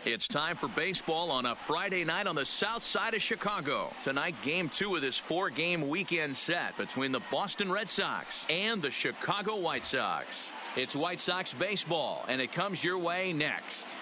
It's time for baseball on a Friday night on the south side of Chicago. Tonight, game 2 of this 4-game weekend set between the Boston Red Sox and the Chicago White Sox. It's White Sox baseball, and it comes your way next.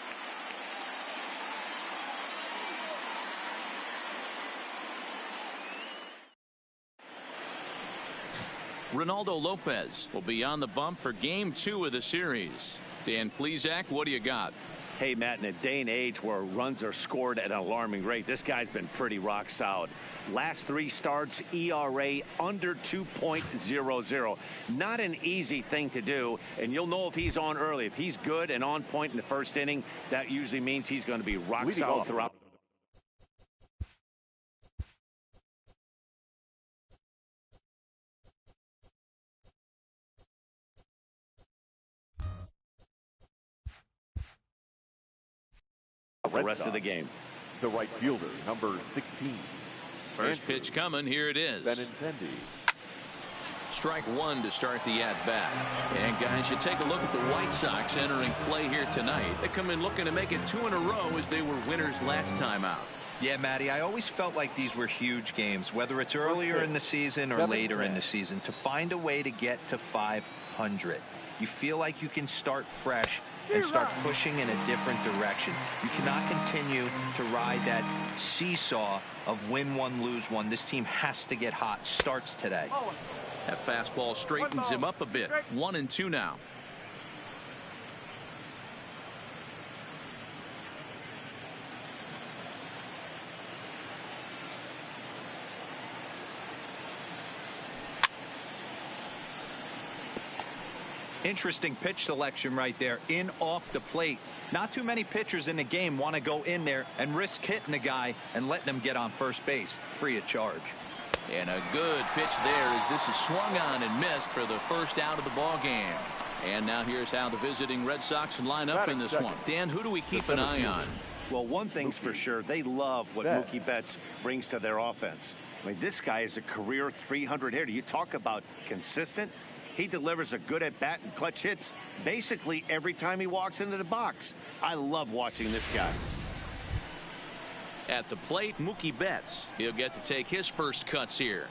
Ronaldo Lopez will be on the bump for game 2 of the series. Dan Plesac, what do you got? Hey, Matt, in a day and age where runs are scored at an alarming rate, this guy's been pretty rock solid. Last 3 starts, ERA under 2.00. Not an easy thing to do, and you'll know if he's on early. If he's good and on point in the first inning, that usually means he's going to be rock solid throughout. The rest of the game. The right fielder, number 16. First pitch coming. Here it is. Strike 1 to start the at-bat. And guys, you take a look at the White Sox entering play here tonight. They come in looking to make it 2 in a row as they were winners last time out. Yeah, Matty, I always felt like these were huge games, whether it's earlier in the season or later in the season. To find a way to get to 500, you feel like you can start fresh and start pushing in a different direction. You cannot continue to ride that seesaw of win one, lose one. This team has to get hot. Starts today. That fastball straightens him up a bit. 1-2 now. Interesting pitch selection right there. In off the plate. Not too many pitchers in the game want to go in there and risk hitting the guy and letting him get on first base free of charge. And a good pitch there as this is swung on and missed for the first out of the ball game. And now here's how the visiting Red Sox line up in this one. Dan, who do we keep an eye on? Well, one thing's for sure, they love what Mookie Betts brings to their offense. I mean, this guy is a career 300 hitter. You talk about consistent. He delivers a good at-bat and clutch hits basically every time he walks into the box. I love watching this guy. At the plate, Mookie Betts. He'll get to take his first cuts here.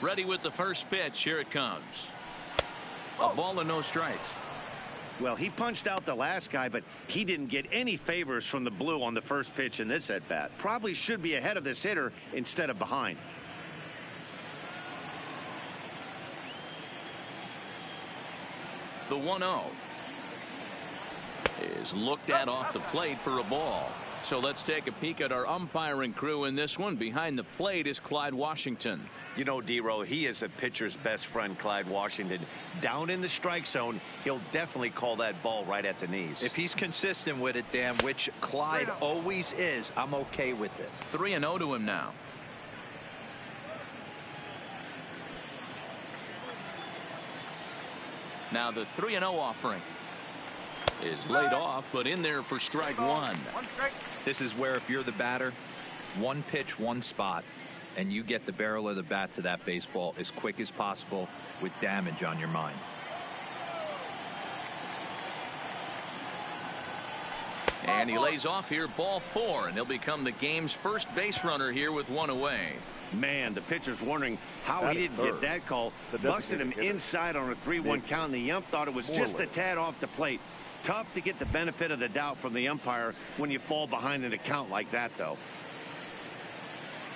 Ready with the first pitch. Here it comes. A ball and no strikes. Well, he punched out the last guy, but he didn't get any favors from the blue on the first pitch in this at-bat. Probably should be ahead of this hitter instead of behind. The 1-0 is looked at off the plate for a ball. So let's take a peek at our umpiring crew in this one. Behind the plate is Clyde Washington. You know, D-Row, he is a pitcher's best friend, Clyde Washington. Down in the strike zone, he'll definitely call that ball right at the knees. If he's consistent with it, Dan, which Clyde always is, I'm okay with it. 3-0 to him now. Now the 3-0 offering is laid off, but in there for strike 1. This is where if you're the batter, one pitch, one spot, and you get the barrel of the bat to that baseball as quick as possible with damage on your mind. And he lays off here, ball 4, and he'll become the game's first base runner here with 1 away. Man, the pitcher's wondering how he didn't get that call. Busted him inside on a 3-1 count, and the ump thought it was just a tad off the plate. Tough to get the benefit of the doubt from the umpire when you fall behind in a count like that, though.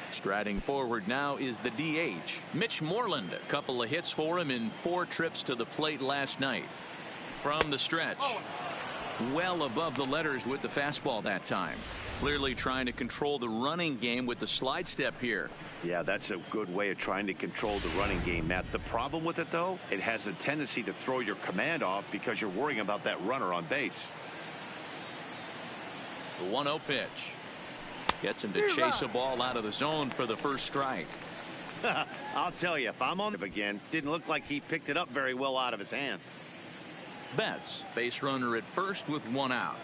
Striding forward now is the DH, Mitch Moreland. A couple of hits for him in 4 trips to the plate last night. From the stretch, well above the letters with the fastball that time. Clearly trying to control the running game with the slide step here. Yeah, that's a good way of trying to control the running game, Matt. The problem with it, though, it has a tendency to throw your command off because you're worrying about that runner on base. The 1-0 pitch. Gets him to chase a ball out of the zone for the first strike. I'll tell you, if I'm on it again, didn't look like he picked it up very well out of his hand. Betts, base runner at first with one out.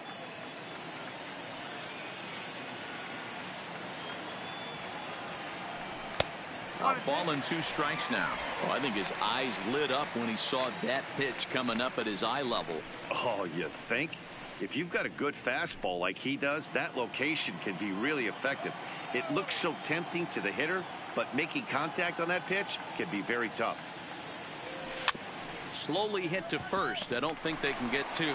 A ball and 2 strikes now. I think his eyes lit up when he saw that pitch coming up at his eye level. Oh, you think? If you've got a good fastball like he does, that location can be really effective. It looks so tempting to the hitter, but making contact on that pitch can be very tough. Slowly hit to first. I don't think they can get 2.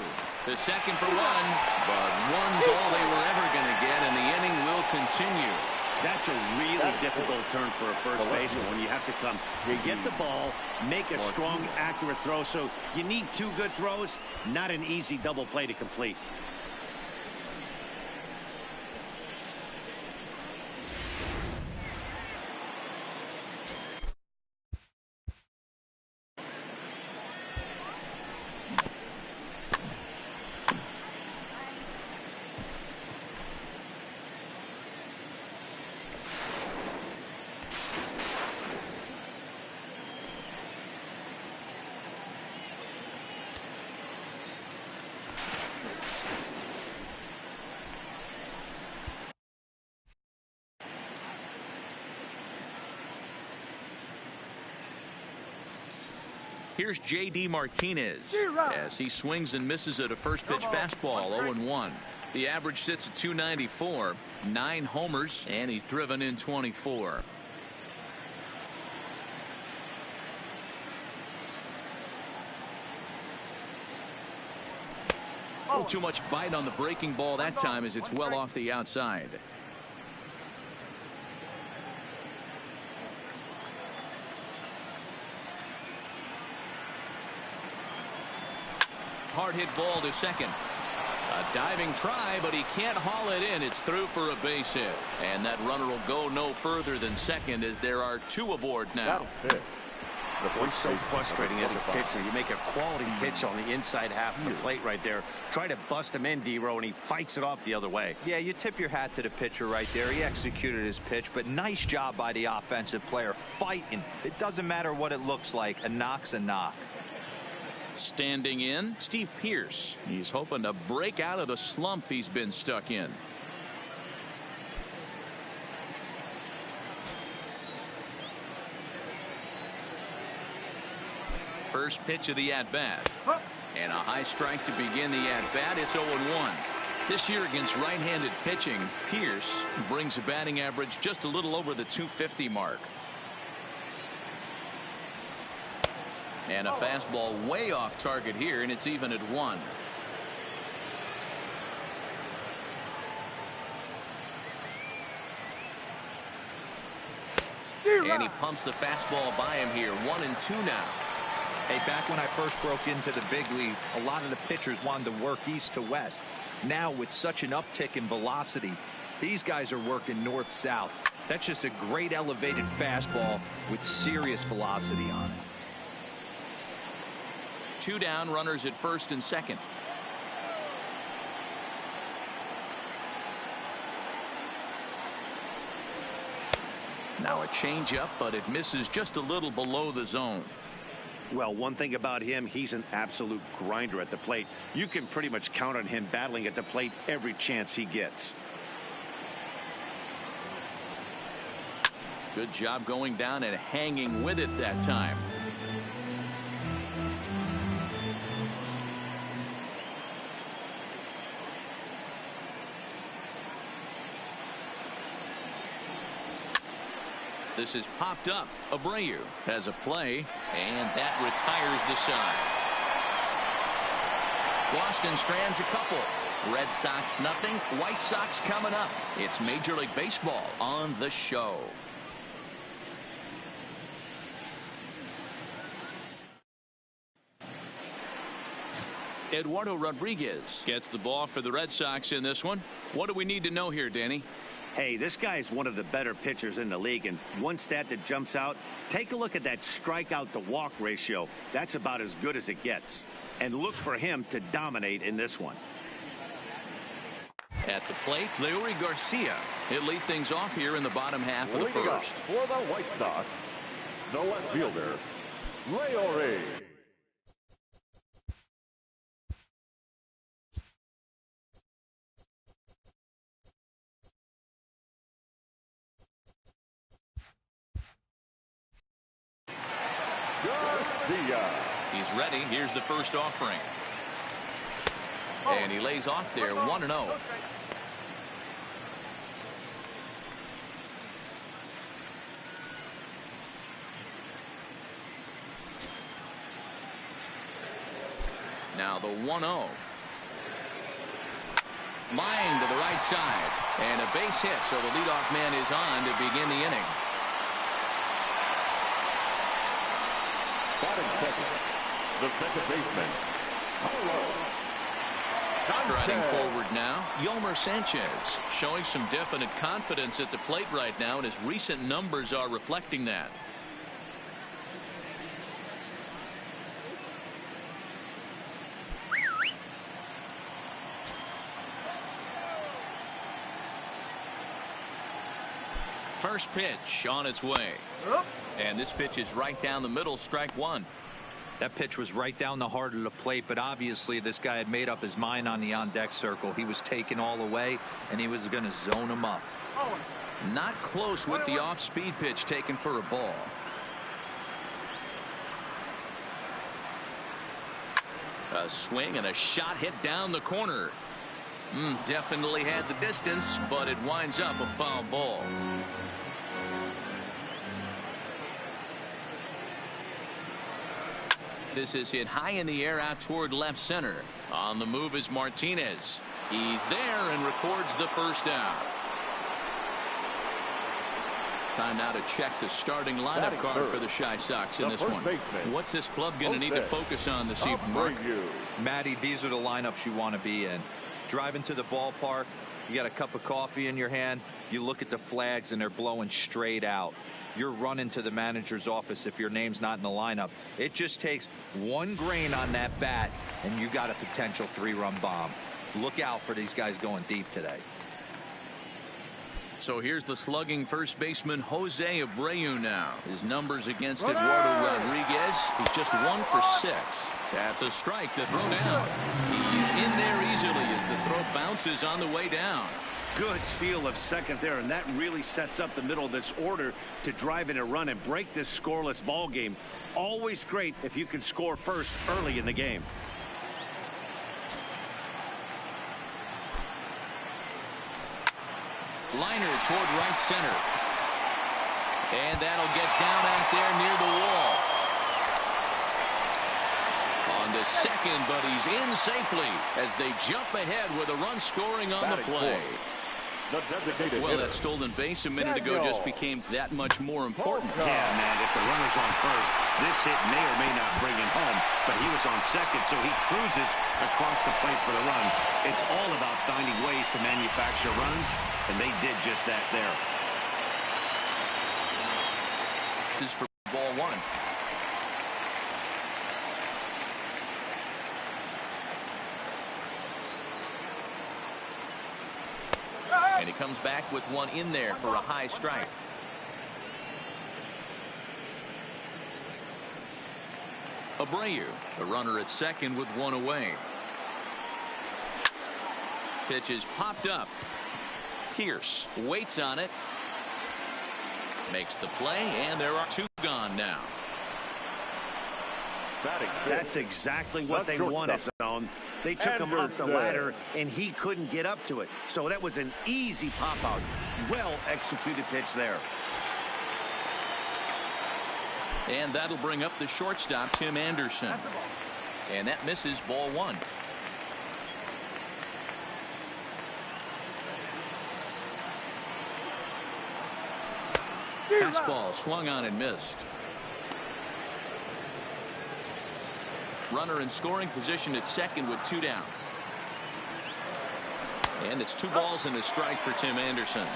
The second for 1, but 1's all they were ever going to get, and the inning will continue. That's a really difficult turn for a first baseman when you have to come, you get the ball, make a strong, accurate throw. So you need 2 good throws, not an easy double play to complete. Here's J.D. Martinez as he swings and misses at a first pitch fastball. 0-1. The average sits at 294, 9 homers, and he's driven in 24. Too much bite on the breaking ball that time as it's well off the outside. Hard hit ball to second. A diving try, but he can't haul it in. It's through for a base hit. And that runner will go no further than second as there are 2 aboard now. It's so frustrating as a pitcher. You make a quality pitch on the inside half of the plate right there. Try to bust him in, D-Row, and he fights it off the other way. Yeah, you tip your hat to the pitcher right there. He executed his pitch, but nice job by the offensive player fighting. It doesn't matter what it looks like. A knock's a knock. Standing in, Steve Pearce. He's hoping to break out of the slump he's been stuck in. First pitch of the at-bat. And a high strike to begin the at-bat. It's 0-1. This year against right-handed pitching, Pearce brings a batting average just a little over the 250 mark. And a fastball way off target here, and it's even at 1. And he pumps the fastball by him here. 1-2 now. Hey, back when I first broke into the big leagues, a lot of the pitchers wanted to work east to west. Now, with such an uptick in velocity, these guys are working north-south. That's just a great elevated fastball with serious velocity on it. 2 down, runners at first and second. Now a changeup, but it misses just a little below the zone. Well, one thing about him, he's an absolute grinder at the plate. You can pretty much count on him battling at the plate every chance he gets. Good job going down and hanging with it that time. This is popped up. Abreu has a play, and that retires the side. Boston strands a couple. Red Sox nothing. White Sox coming up. It's Major League Baseball on the show. Eduardo Rodriguez gets the ball for the Red Sox in this one. What do we need to know here, Danny? Hey, this guy is one of the better pitchers in the league, and one stat that jumps out, take a look at that strikeout to walk ratio. That's about as good as it gets. And look for him to dominate in this one. At the plate, Leury Garcia. He'll lead things off here in the bottom half of the first. For the White Sox, the left fielder, Leury. He's ready. Here's the first offering. And he lays off there, 1-0. Now the 1-0. Line to the right side. And a base hit, so the leadoff man is on to begin the inning. Batting second, the second baseman, Striding forward now, Yolmer Sanchez, showing some definite confidence at the plate right now, and his recent numbers are reflecting that. First pitch on its way. And this pitch is right down the middle, strike one. That pitch was right down the heart of the plate, but obviously this guy had made up his mind on the on-deck circle. He was taken all the way, and he was going to zone him up. Not close with the off-speed pitch taken for a ball. A swing and a shot hit down the corner. Definitely had the distance, but it winds up a foul ball. This is hit high in the air out toward left center. On the move is Martinez. He's there and records the first out. Time now to check the starting lineup card for the Chi Sox in this one. What's this club going to need to focus on this evening, Mark? Matty, these are the lineups you want to be in. Driving to the ballpark, you got a cup of coffee in your hand, you look at the flags and they're blowing straight out. You're running to the manager's office if your name's not in the lineup. It just takes one grain on that bat and you got a potential 3-run bomb. Look out for these guys going deep today. So here's the slugging first baseman Jose Abreu now. His numbers against Eduardo Rodriguez, he's just 1 for 6. That's a strike. The throw down. He's in there easily as the throw bounces on the way down. Good steal of second there, and that really sets up the middle of this order to drive in a run and break this scoreless ball game. Always great if you can score first early in the game. Liner toward right center. And that'll get down out there near the wall. On to second, but he's in safely as they jump ahead with a run scoring on the play. Well, that stolen base a minute ago just became that much more important. Yeah, man, if the runner's on first, this hit may or may not bring him home, but he was on second, so he cruises across the plate for the run. It's all about finding ways to manufacture runs, and they did just that there. This is for ball one. And he comes back with one in there for a high strike. Abreu, the runner at second with one away. Pitch is popped up. Pierce waits on it. Makes the play, and there are 2 gone now. That's exactly what they wanted, Zone. They took him off the ladder, and he couldn't get up to it. So that was an easy pop-out. Well-executed pitch there. And that'll bring up the shortstop, Tim Anderson. And that misses ball one. Fastball swung on and missed. Runner in scoring position at second with 2 down. And it's 2 balls and a strike for Tim Anderson.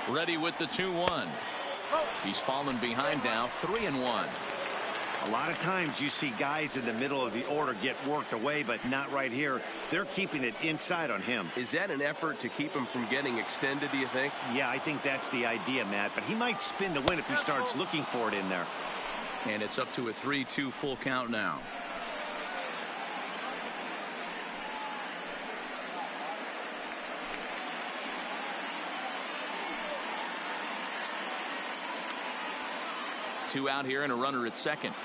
Ready with the 2-1. He's fallen behind now, 3-1. A lot of times you see guys in the middle of the order get worked away, but not right here. They're keeping it inside on him. Is that an effort to keep him from getting extended, do you think? Yeah, I think that's the idea, Matt. But he might spin to win if he starts looking for it in there. And it's up to a 3-2 full count now. 2 out here and a runner at second.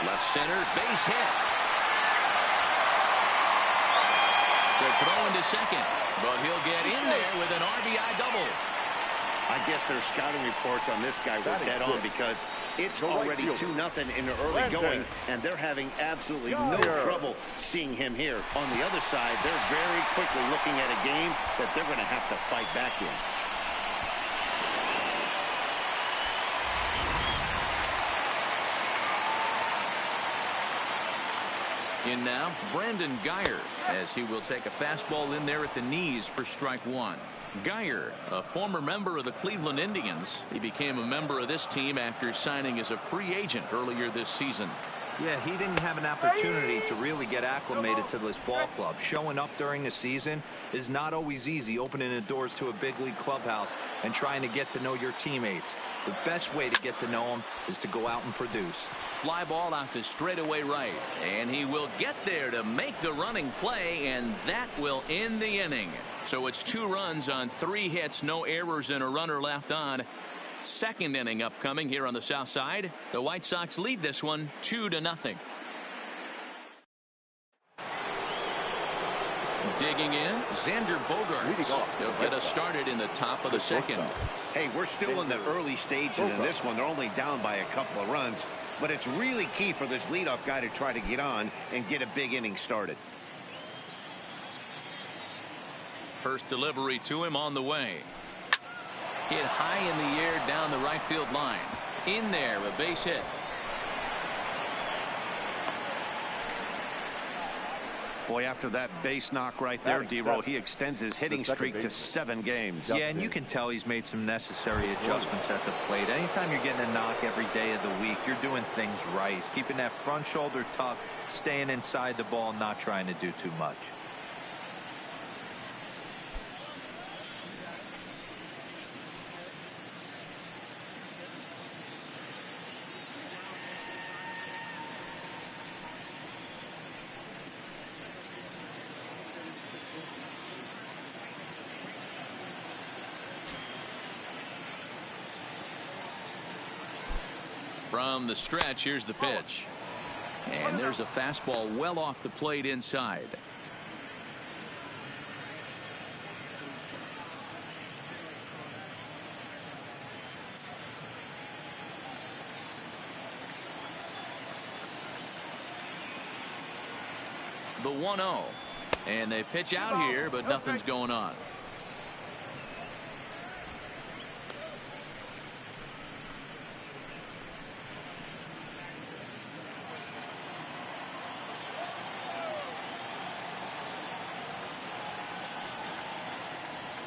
Left center, base hit. They're throwing to second, but he'll get in there with an RBI double. I guess their scouting reports on this guy were dead on because it's already 2-0 in the early going, and they're having absolutely no trouble seeing him here. On the other side, they're very quickly looking at a game that they're going to have to fight back in. In now, Brandon Geyer, as he will take a fastball in there at the knees for strike one. Geyer, a former member of the Cleveland Indians. He became a member of this team after signing as a free agent earlier this season. Yeah, he didn't have an opportunity to really get acclimated to this ball club. Showing up during the season is not always easy, opening the doors to a big league clubhouse and trying to get to know your teammates. The best way to get to know them is to go out and produce. Fly ball out to straightaway right, and he will get there to make the running play, and that will end the inning. So it's 2 runs on 3 hits, no errors, and a runner left on. Second inning upcoming here on the south side. The White Sox lead this one 2-0. Digging in, Xander Bogaerts. He'll get us started in the top of the second. Hey, we're still in the early stages in this one. They're only down by a couple of runs, but it's really key for this leadoff guy to try to get on and get a big inning started. First delivery to him on the way. Hit high in the air down the right field line. In there, a base hit. Boy, after that base knock right there, D-Roll, he extends his hitting streak to 7 games. Yeah, and you can tell he's made some necessary adjustments at the plate. Anytime you're getting a knock every day of the week, you're doing things right. He's keeping that front shoulder tucked, staying inside the ball, not trying to do too much. From the stretch, here's the pitch. And there's a fastball well off the plate inside. The 1-0. And they pitch out here, but nothing's going on.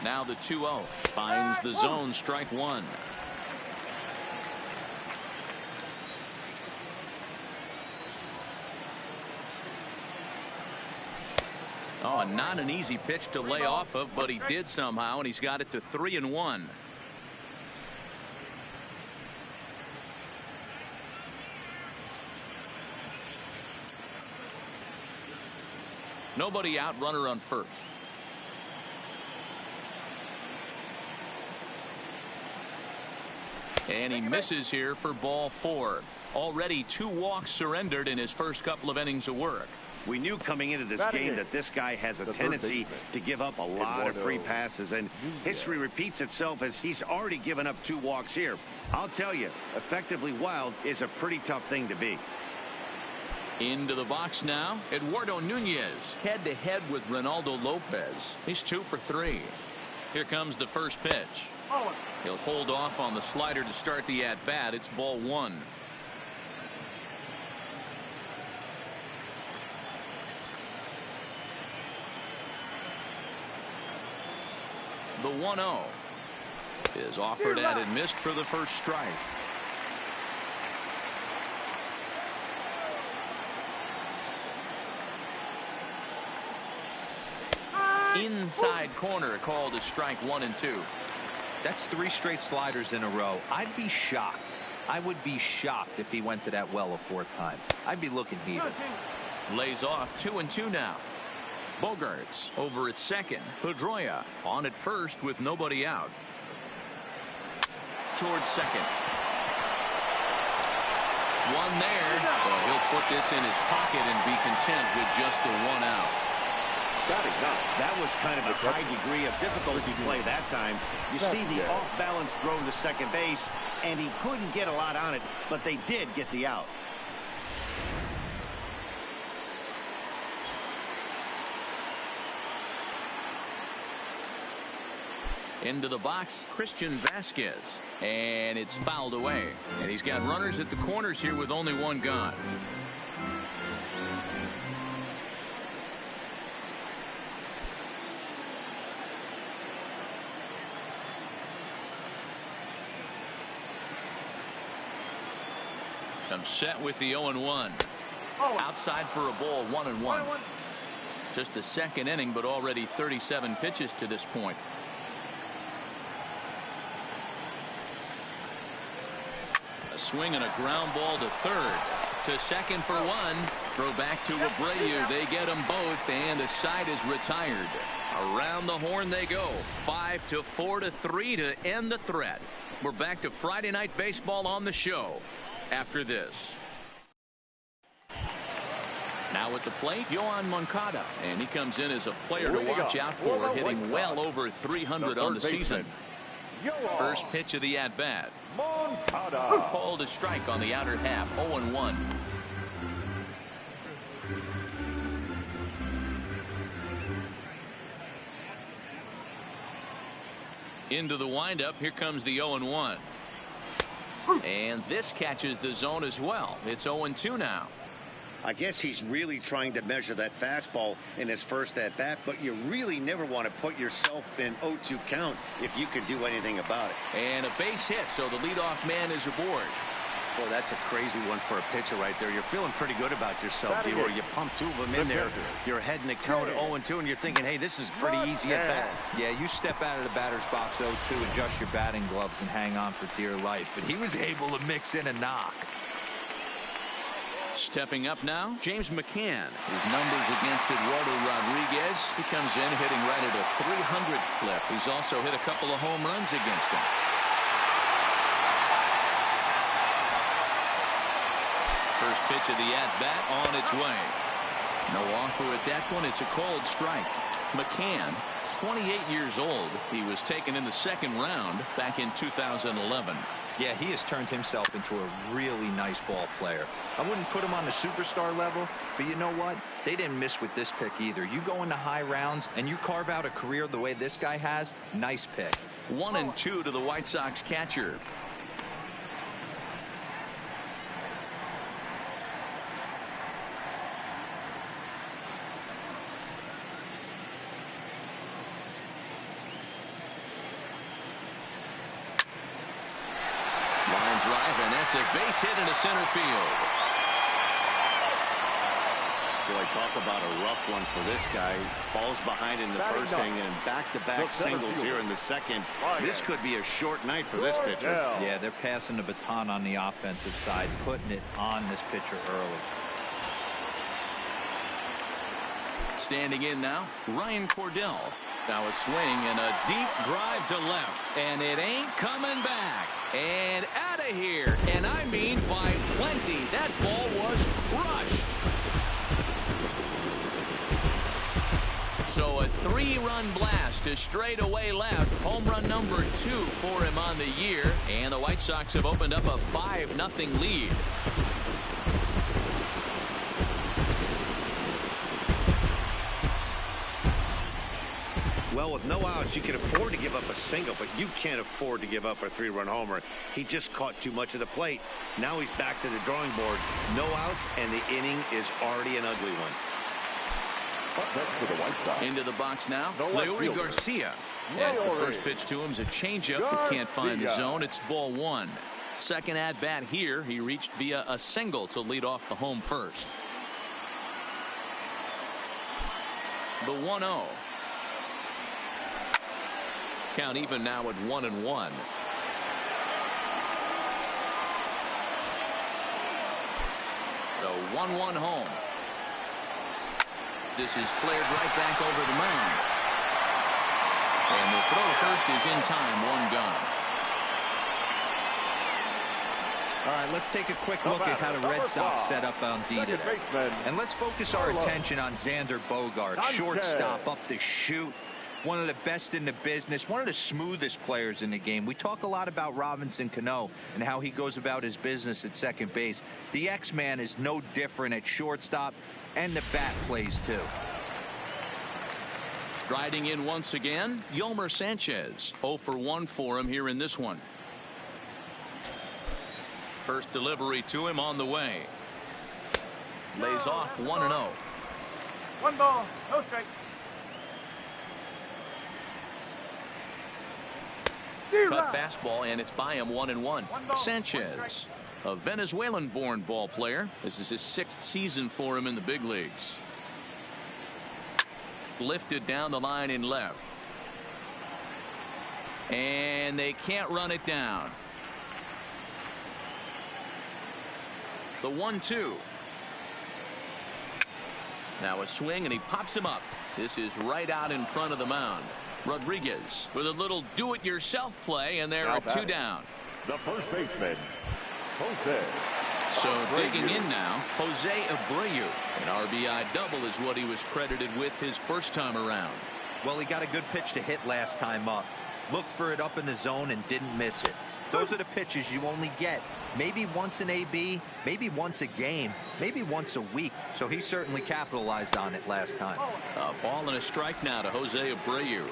Now the 2-0 finds the zone, strike one. Oh, not an easy pitch to lay off of, but he did somehow, and he's got it to 3-1. Nobody out, runner on first. And he misses here for ball 4. Already 2 walks surrendered in his first couple of innings of work. We knew coming into this game that this guy has a tendency to give up a lot of free passes, and history repeats itself as he's already given up 2 walks here. I'll tell you, effectively wild is a pretty tough thing to be. Into the box now, Eduardo Nunez head-to-head with Ronaldo Lopez. He's 2 for 3. Here comes the first pitch. He'll hold off on the slider to start the at-bat. It's ball 1. The 1-0 is offered at and missed for the first strike. Inside corner, called as strike 1 and 2. That's 3 straight sliders in a row. I'd be shocked. I would be shocked if he went to that well a 4th time. I'd be looking heated. Lays off 2 and 2 now. Bogaerts over at second. Pedroia on at first with nobody out. towards second. One there. Well, he'll put this in his pocket and be content with just the one out. That was kind of a high degree of difficulty play that time. You see the off-balance throw to second base, and he couldn't get a lot on it, but they did get the out. Into the box, Christian Vasquez, and it's fouled away. And he's got runners at the corners here with only one gone. I'm set with the 0-1. Outside for a ball, 1-1. Just the second inning, but already 37 pitches to this point. A swing and a ground ball to third. To second for one. Throw back to Abreu. They get them both, and the side is retired. Around the horn they go. 5-4-3 to end the threat. We're back to Friday Night Baseball on the show after this. Now at the plate, Yoan Moncada, and he comes in as a player to watch out for, hitting well over 300 on the season. First pitch of the at-bat. Called a strike on the outer half. 0-1. Into the windup. Here comes the 0-1. And this catches the zone as well. It's 0-2 now. I guess he's really trying to measure that fastball in his first at-bat, but you really never want to put yourself in 0-2 count if you could do anything about it. And a base hit, so the leadoff man is aboard. Boy, that's a crazy one for a pitcher right there. You're feeling pretty good about yourself, D-Roy. You pump two of them in there. You're heading the count 0-2, and you're thinking, hey, this is pretty easy at bat. Yeah, you step out of the batter's box 0-2, adjust your batting gloves, and hang on for dear life. But he was able to mix in a knock. Stepping up now, James McCann. His numbers against Eduardo Rodriguez. He comes in hitting right at a 300 clip. He's also hit a couple of home runs against him. First pitch of the at-bat on its way. No offer at that one. It's a called strike. McCann, 28 years old. He was taken in the second round back in 2011. Yeah, he has turned himself into a really nice ball player. I wouldn't put him on the superstar level, but you know what? They didn't miss with this pick either. You go into high rounds and you carve out a career the way this guy has, nice pick. 1-2 to the White Sox catcher. It's a base hit into center field. Boy, talk about a rough one for this guy. Falls behind in the first inning and back-to-back singles here in the second. This could be a short night for this pitcher. Yeah, they're passing the baton on the offensive side, putting it on this pitcher early. Standing in now, Ryan Cordell. Now a swing and a deep drive to left, and it ain't coming back. And out of here, and I mean by plenty. That ball was crushed. So a 3-run blast to straightaway left. Home run number 2 for him on the year, and the White Sox have opened up a 5-0 lead. Well, with no outs, you can afford to give up a single, but you can't afford to give up a 3-run homer. He just caught too much of the plate. Now he's back to the drawing board. No outs, and the inning is already an ugly one. Into the box now, Leury Garcia. As the first pitch to him is a changeup that can't find the zone. It's ball 1. Second at bat here, he reached via a single to lead off the home first. The 1-0. Count even now at 1-1. So 1-1 home. This is flared right back over the mound. And the throw to first is in time. 1 gone. All right, let's take a quick look at how the Red Sox set up on D today. And let's focus our attention on Xander Bogaerts, shortstop up the chute. One of the best in the business, one of the smoothest players in the game. We talk a lot about Robinson Cano and how he goes about his business at second base. The X-Man is no different at shortstop, and the bat plays too. Striding in once again, Yolmer Sanchez. 0 for 1 for him here in this one. First delivery to him on the way. Lays off 1-0. 1 ball, no strike. Cut fastball, and it's by him 1-1. Sanchez, a Venezuelan-born ball player. This is his 6th season for him in the big leagues. Lifted down the line in left. And they can't run it down. The 1-2. Now a swing, and he pops him up. This is right out in front of the mound. Rodriguez with a little do-it-yourself play, and there are 2 down. The first baseman, Jose. So digging in now, Jose Abreu. An RBI double is what he was credited with his first time around. Well, he got a good pitch to hit last time up. Looked for it up in the zone and didn't miss it. Those are the pitches you only get maybe once in AB, maybe once a game, maybe once a week. So he certainly capitalized on it last time. A ball and a strike now to Jose Abreu.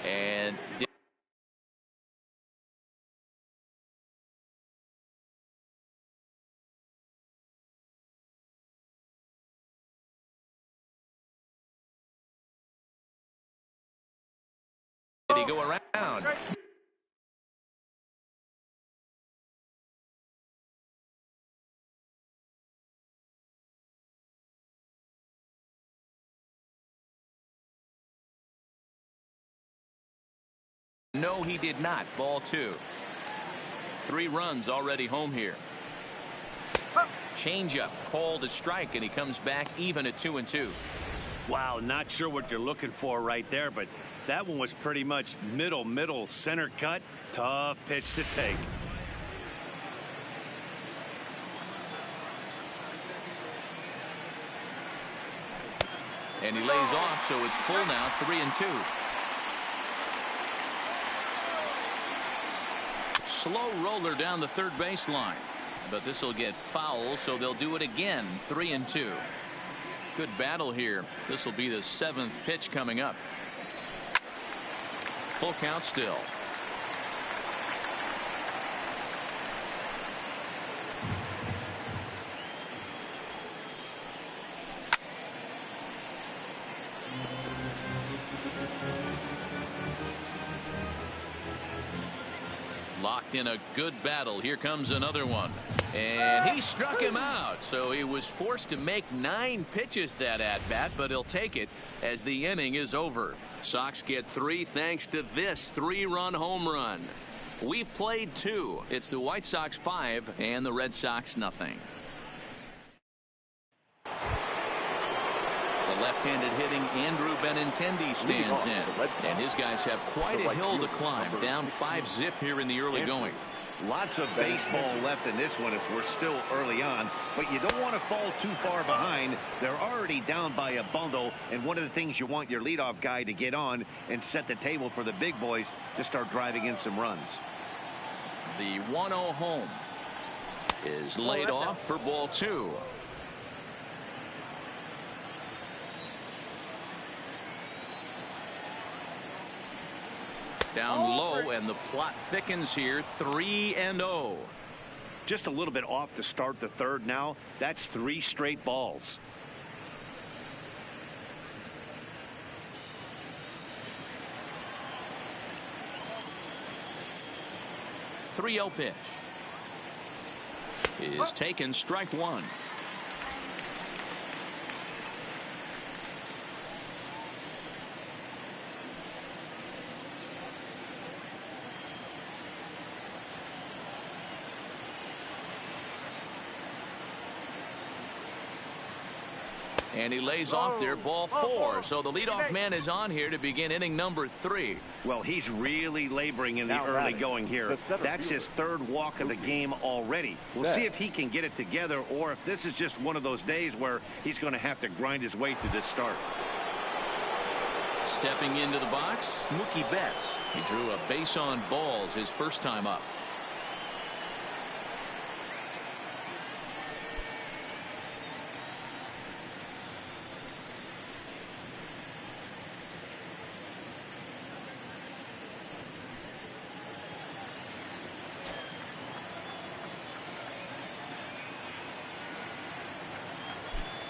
And did he go around? No, he did not. Ball 2. 3 runs already home here. Changeup called a strike, and he comes back even at 2-2. Wow, not sure what you're looking for right there, but that one was pretty much middle center cut. Tough pitch to take. And he lays off, so it's full now, 3-2. Slow roller down the third baseline, but this will get foul, so they'll do it again. 3-2. Good battle here. This will be the 7th pitch coming up. Full count still. Locked in a good battle. Here comes another one. And he struck him out. So he was forced to make 9 pitches that at bat, but he'll take it as the inning is over. Sox get 3 thanks to this 3-run home run. We've played 2. It's the White Sox 5 and the Red Sox nothing. The left-handed hitting Andrew Benintendi stands in, and his guys have quite a hill to climb. Down 5-zip here in the early going. Lots of baseball left in this one as we're still early on, but you don't want to fall too far behind. They're already down by a bundle, and one of the things you want your leadoff guy to get on and set the table for the big boys to start driving in some runs. The 1-0 home is laid off for ball 2. Down low, and the plot thickens here. 3-0. Just a little bit off to start the third now. That's 3 straight balls. The 3-0 pitch is taken, strike 1. And he lays off there, ball 4. So the leadoff man is on here to begin inning number 3. Well, he's really laboring in the early going here. That's his 3rd walk of the game already. We'll see if he can get it together or if this is just one of those days where he's going to have to grind his way through this start. Stepping into the box, Mookie Betts. He drew a base on balls his first time up.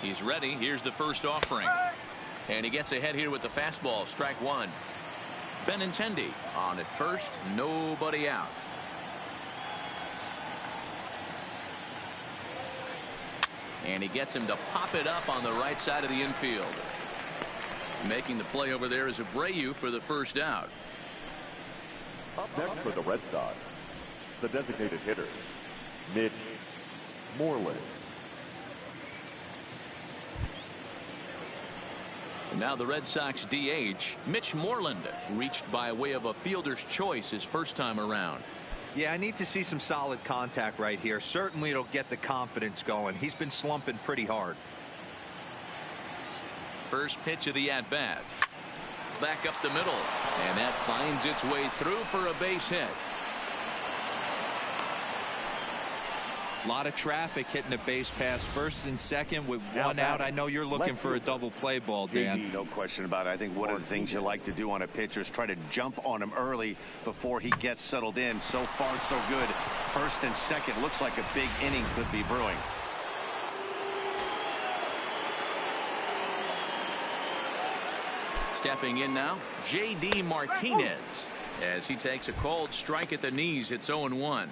He's ready. Here's the first offering. And he gets ahead here with the fastball. Strike 1. Benintendi on at first. Nobody out. And he gets him to pop it up on the right side of the infield. Making the play over there is Abreu for the first out. Up next for the Red Sox, the designated hitter, Mitch Moreland. Now the Red Sox DH, Mitch Moreland, reached by way of a fielder's choice his first time around. Yeah, I need to see some solid contact right here. Certainly it'll get the confidence going. He's been slumping pretty hard. First pitch of the at-bat. Back up the middle. And that finds its way through for a base hit. A lot of traffic hitting the base pass first and second with one out. I know you're looking for a double play ball, Dan. No question about it. I think one of the things you like to do on a pitcher is try to jump on him early before he gets settled in. So far, so good. First and second. Looks like a big inning could be brewing. Stepping in now, J.D. Martinez. As he takes a called strike at the knees, it's 0-1.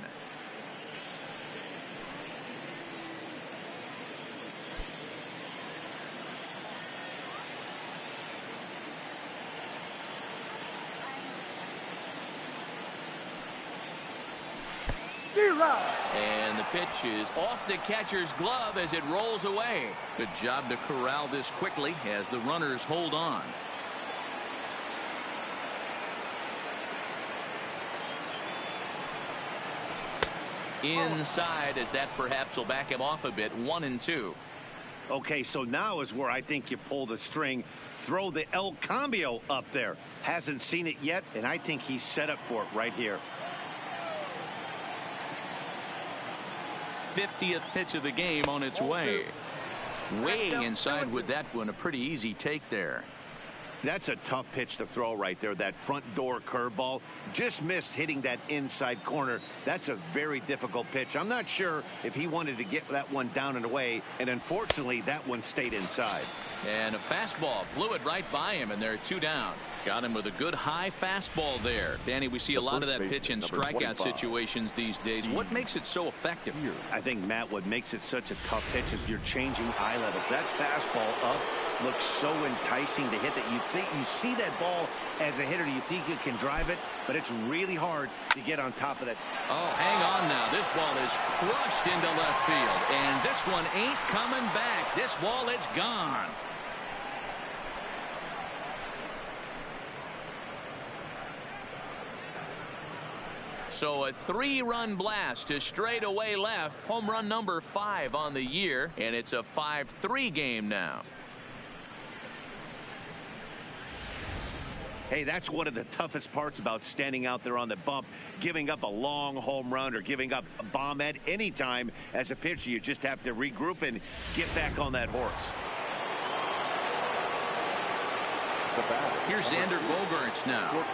And the pitch is off the catcher's glove as it rolls away. Good job to corral this quickly as the runners hold on. Inside as that perhaps will back him off a bit. 1-2. Okay, so now is where I think you pull the string. Throw the El Cambio up there. Hasn't seen it yet, and I think he's set up for it right here. 50th pitch of the game on its way. Way inside with that one. A pretty easy take there. That's a tough pitch to throw right there. That front door curveball just missed hitting that inside corner. That's a very difficult pitch. I'm not sure if he wanted to get that one down and away, and unfortunately that one stayed inside. And a fastball blew it right by him, and they're 2 down. Got him with a good high fastball there. Danny, we see a lot of that pitch in strikeout situations these days. What makes it so effective? I think, Matt, what makes it such a tough pitch is you're changing eye levels. That fastball up looks so enticing to hit that you see that ball as a hitter, you think you can drive it, but it's really hard to get on top of that. Oh, hang on now. This ball is crushed into left field, and this one ain't coming back. This ball is gone. So a 3-run blast to straightaway left. Home run number 5 on the year, and it's a 5-3 game now. Hey, that's one of the toughest parts about standing out there on the bump. Giving up a long home run or giving up a bomb at any time as a pitcher. You just have to regroup and get back on that horse. Here's Xander Bogaerts now.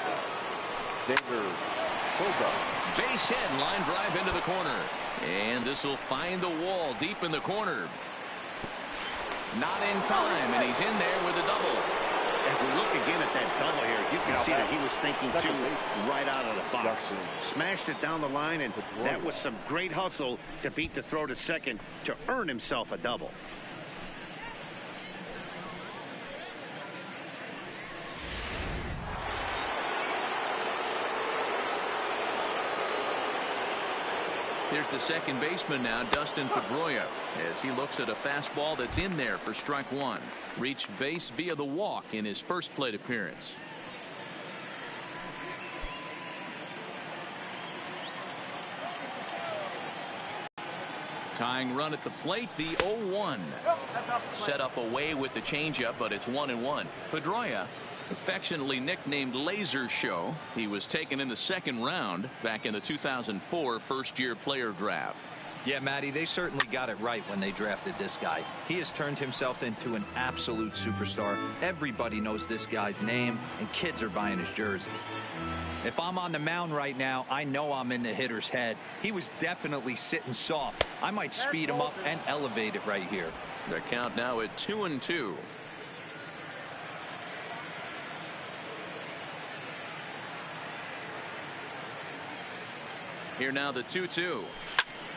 Xander Bogaerts. Base hit, line drive into the corner. And this will find the wall deep in the corner. Not in time, and he's in there with a double. As we look again at that double here, you can see that he was thinking too right out of the box. Smashed it down the line, and that was some great hustle to beat the throw to second to earn himself a double. Here's the second baseman now, Dustin Pedroia, as he looks at a fastball that's in there for strike one. Reached base via the walk in his first plate appearance. Tying run at the plate, the 0-1. Set up away with the changeup, but it's 1-1. Pedroia, affectionately nicknamed Laser Show, he was taken in the second round back in the 2004 first-year player draft. Yeah, Matty, they certainly got it right when they drafted this guy. He has turned himself into an absolute superstar. Everybody knows this guy's name, and kids are buying his jerseys. If I'm on the mound right now, I know I'm in the hitter's head. He was definitely sitting soft. I might speed him up and elevate it right here. The count now at 2-2. Here now the 2-2.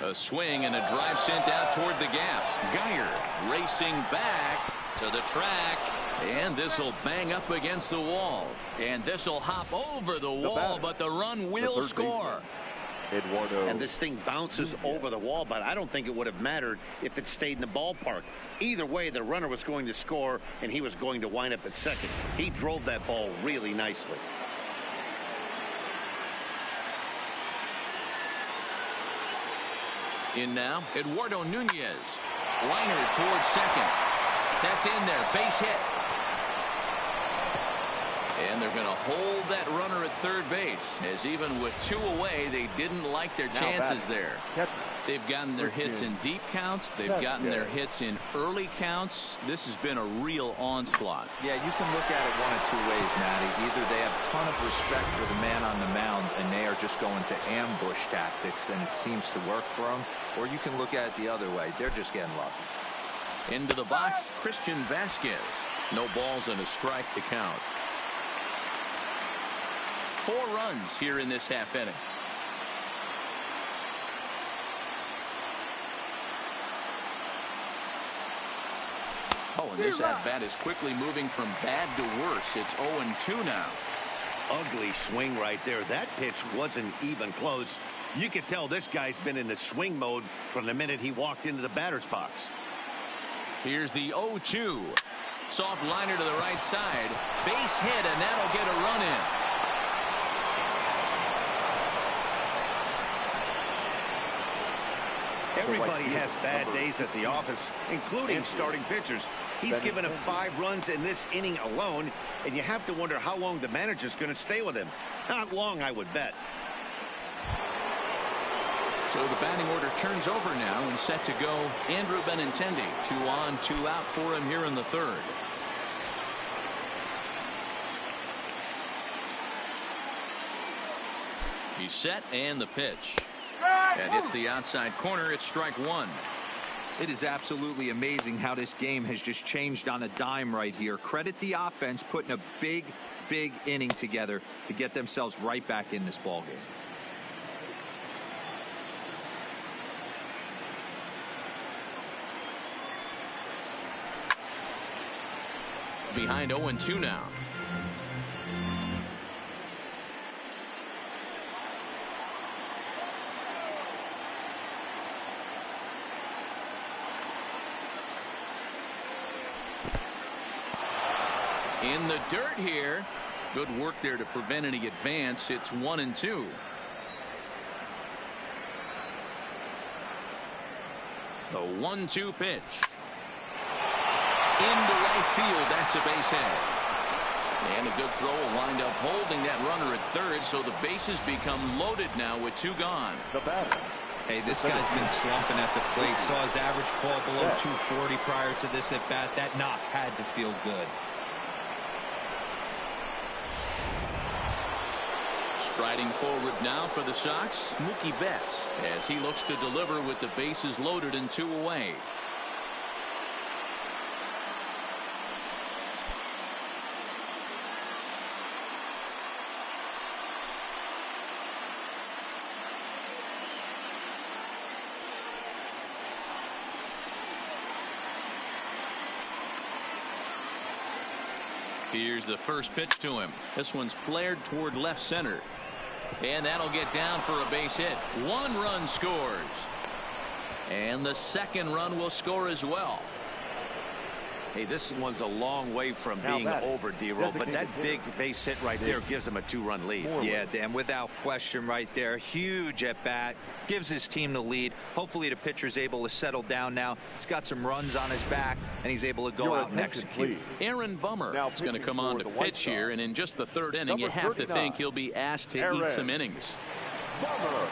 A swing and a drive sent out toward the gap. Geyer racing back to the track, and this will bang up against the wall, and this will hop over the wall, but the run will score. And this thing bounces over the wall, but I don't think it would have mattered if it stayed in the ballpark. Either way, the runner was going to score, and he was going to wind up at second. He drove that ball really nicely. In now, Eduardo Nunez. Liner towards second. That's in there. Base hit. And they're going to hold that runner at third base, as even with two away, they didn't like their chances there. They've gotten their hits in deep counts. They've gotten their hits in early counts. This has been a real onslaught. Yeah, you can look at it one of two ways, Matty. Either they have a ton of respect for the man on the mound, and they are just going to ambush tactics, and it seems to work for them. Or you can look at it the other way. They're just getting lucky. Into the box, Christian Vasquez. No balls and a strike to count. 4 runs here in this half inning. Oh, and this at-bat is quickly moving from bad to worse. It's 0-2 now. Ugly swing right there. That pitch wasn't even close. You could tell this guy's been in the swing mode from the minute he walked into the batter's box. Here's the 0-2. Soft liner to the right side. Base hit, and that'll get a run in. Everybody has bad days at the office, including starting pitchers. He's given up 5 runs in this inning alone, and you have to wonder how long the manager's going to stay with him. Not long, I would bet. So the batting order turns over now and set to go Andrew Benintendi. 2 on, 2 out for him here in the third. He's set, and the pitch. That hits the outside corner. It's strike one. It is absolutely amazing how this game has just changed on a dime right here. Credit the offense putting a big inning together to get themselves right back in this ball game. Behind 0-2 now. In the dirt here. Good work there to prevent any advance. It's 1-2. The 1-2 pitch. Into right field. That's a base hit. And a good throw will wind up holding that runner at third, so the bases become loaded now with 2 gone. The batter. Hey, this guy's been slumping at the plate. Saw his average fall below 240 prior to this at bat. That knock had to feel good. Striding forward now for the Sox, Mookie Betts, as he looks to deliver with the bases loaded and 2 away. Here's the first pitch to him. This one's flared toward left center. And that'll get down for a base hit. 1 run scores. And the second run will score as well. Hey, this one's a long way from being over, D-Roll, but that big base hit right there gives him a 2-run lead. Yeah, Dan, without question right there. Huge at bat. Gives his team the lead. Hopefully the pitcher's able to settle down now. He's got some runs on his back, and he's able to go out and execute. Aaron Bummer is going to come on to pitch here, and in just the 3rd inning, you have to think he'll be asked to eat some innings. Bummer.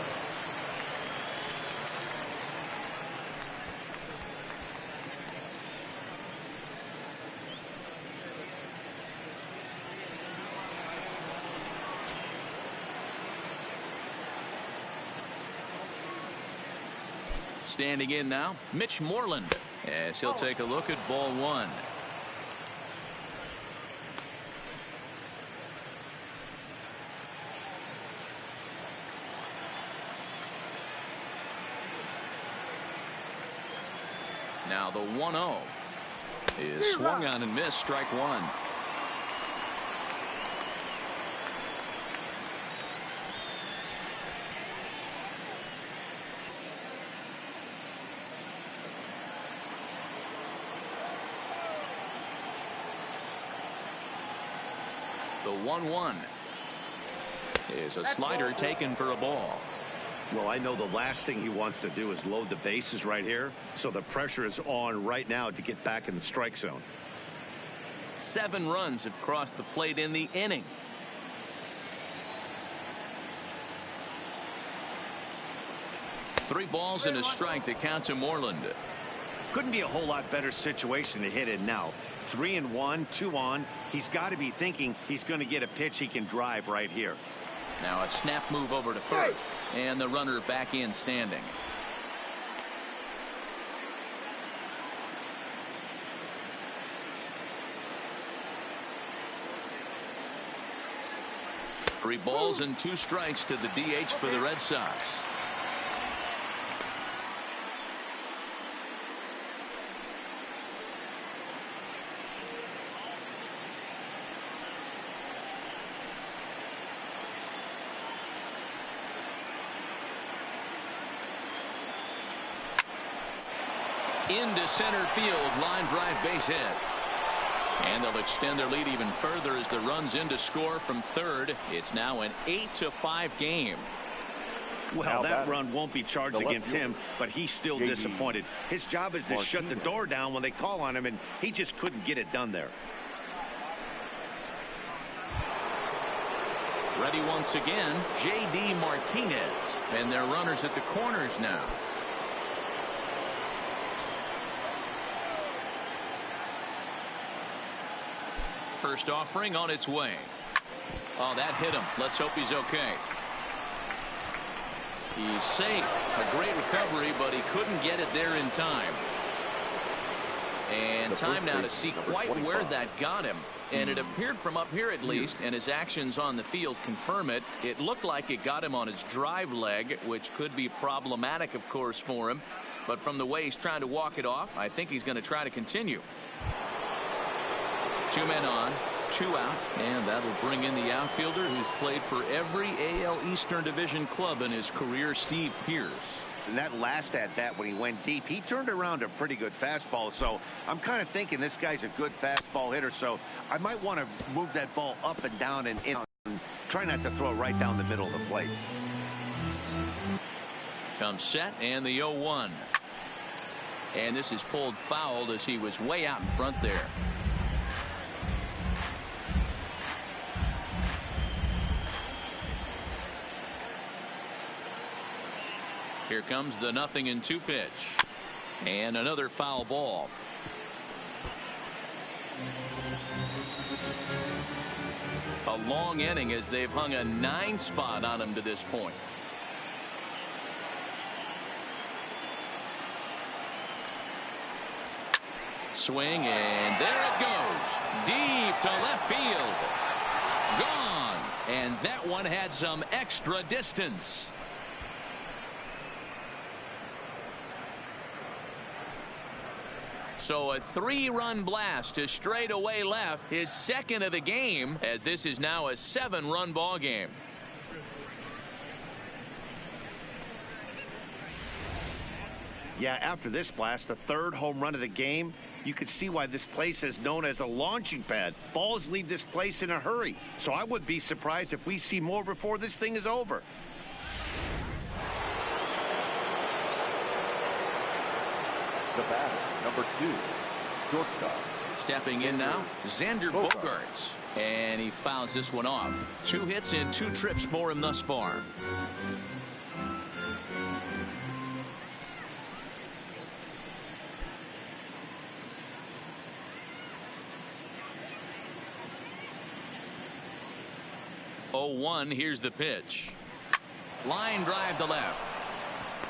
Standing in now, Mitch Moreland, as he'll take a look at ball 1. Now the 1-0 is swung on and missed, strike 1. The 1-1 is a slider taken for a ball. Well, I know the last thing he wants to do is load the bases right here, so the pressure is on right now to get back in the strike zone. 7 runs have crossed the plate in the inning. Three balls and a strike to count to Moreland. Couldn't be a whole lot better situation to hit in now. 3-1, 2 on. He's got to be thinking he's going to get a pitch he can drive right here. Now a snap move over to first, and the runner back in standing. Three balls and 2 strikes to the DH for the Red Sox. Into center field, line drive base hit. And they'll extend their lead even further as the runs in to score from third. It's now an 8-5 game. Well, that run won't be charged against him, but he's still disappointed. His job is to shut the door down when they call on him, and he just couldn't get it done there. Ready once again, J.D. Martinez. And their runners at the corners now. First offering on its way. Oh, that hit him. Let's hope he's okay. He's safe. A great recovery, but he couldn't get it there in time. And time now to see quite where that got him. And it appeared from up here at least, and his actions on the field confirm it. It looked like it got him on his drive leg, which could be problematic, of course, for him. But from the way he's trying to walk it off, I think he's going to try to continue. 2 men on, 2 out, and that'll bring in the outfielder who's played for every AL Eastern Division club in his career, Steve Pearce. And that last at bat when he went deep, he turned around a pretty good fastball. So I'm kind of thinking this guy's a good fastball hitter. So I might want to move that ball up and down and try not to throw it right down the middle of the plate. Comes set and the 0-1. And this is pulled foul as he was way out in front there. Here comes the 0-2 pitch. And another foul ball. A long inning as they've hung a 9 spot on him to this point. Swing, and there it goes. Deep to left field. Gone. And that one had some extra distance. So a 3-run blast to straightaway left, his second of the game, as this is now a 7-run ball game. Yeah, after this blast, the third home run of the game, you could see why this place is known as a launching pad. Balls leave this place in a hurry. So I would be surprised if we see more before this thing is over. The batter, number 2, shortstop. Stepping in now, Xander Bogaerts. And he fouls this one off. 2 hits in 2 trips for him thus far. Oh, 1, here's the pitch. Line drive to left.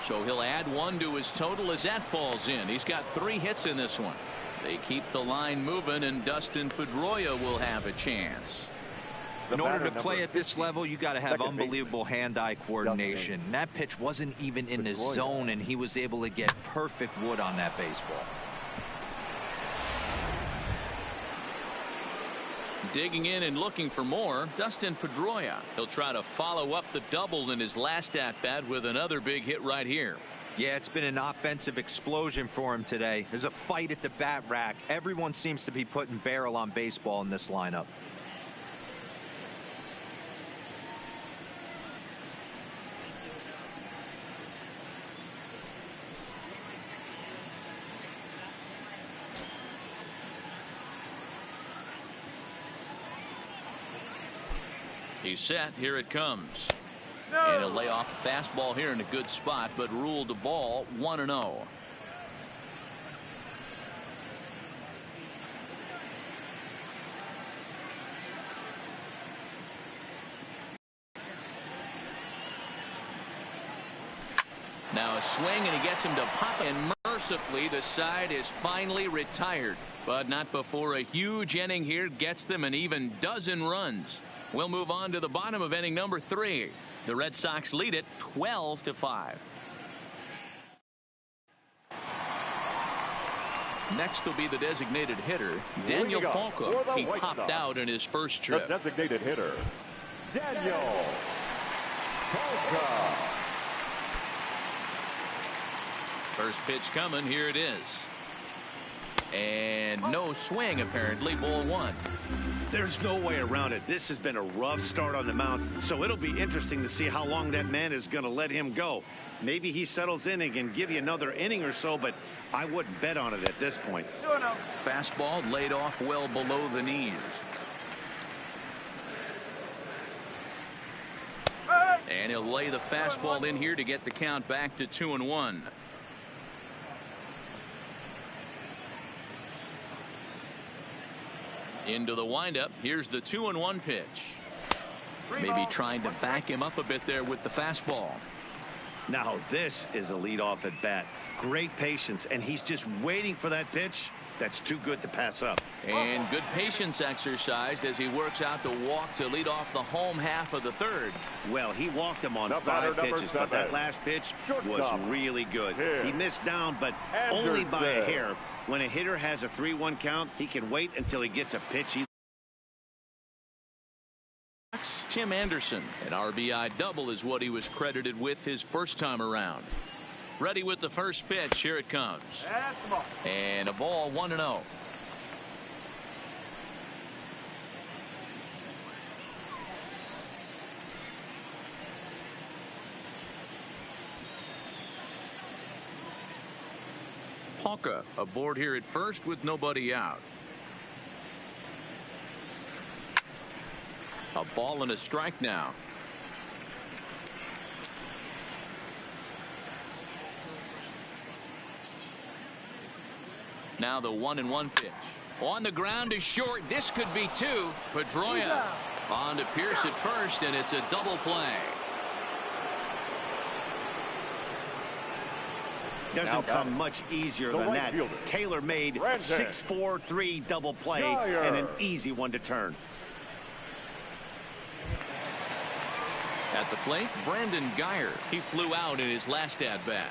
So he'll add 1 to his total as that falls in. He's got 3 hits in this one. They keep the line moving, and Dustin Pedroia will have a chance. In order to play at this level, you got to have unbelievable hand-eye coordination. And that pitch wasn't even in his zone, and he was able to get perfect wood on that baseball. Digging in and looking for more, Dustin Pedroia. He'll try to follow up the double in his last at-bat with another big hit right here. Yeah, it's been an offensive explosion for him today. There's a fight at the bat rack. Everyone seems to be putting barrel on baseball in this lineup. He's set. Here it comes. And he'll lay off a fastball here in a good spot, but ruled the ball 1-0. Now a swing, and he gets him to pop, and mercifully the side is finally retired. But not before a huge inning here gets them an even dozen runs. We'll move on to the bottom of inning number 3. The Red Sox lead it 12-5. Next will be the designated hitter, Daniel Palka. He popped out in his first trip. The designated hitter, Daniel Palka. First pitch coming. Here it is. And no swing, apparently. Ball 1. There's no way around it. This has been a rough start on the mound, so it'll be interesting to see how long that man is going to let him go. Maybe he settles in and can give you another inning or so, but I wouldn't bet on it at this point. Fastball laid off well below the knees. And he'll lay the fastball in here to get the count back to 2-1. Into the windup. Here's the 2-1 pitch. Maybe trying to back him up a bit there with the fastball. Now this is a leadoff at bat. Great patience, and he's just waiting for that pitch. That's too good to pass up. And good patience exercised as he works out the walk to lead off the home half of the 3rd. Well, he walked him on 5 pitches, but that last pitch was really good. He missed down, but only by a hair. When a hitter has a 3-1 count, he can wait until he gets a pitch. Tim Anderson, an RBI double is what he was credited with his first time around. Ready with the first pitch. Here it comes. And a ball 1-0. Palka aboard here at first with nobody out. A ball and a strike now. Now the 1-1 pitch. On the ground is short. This could be 2. Pedroia on to Pierce at first, and it's a double play. Doesn't come much easier than that. Tailor-made 6-4-3 double play and an easy one to turn. At the plate, Brandon Geyer. He flew out in his last at-bat.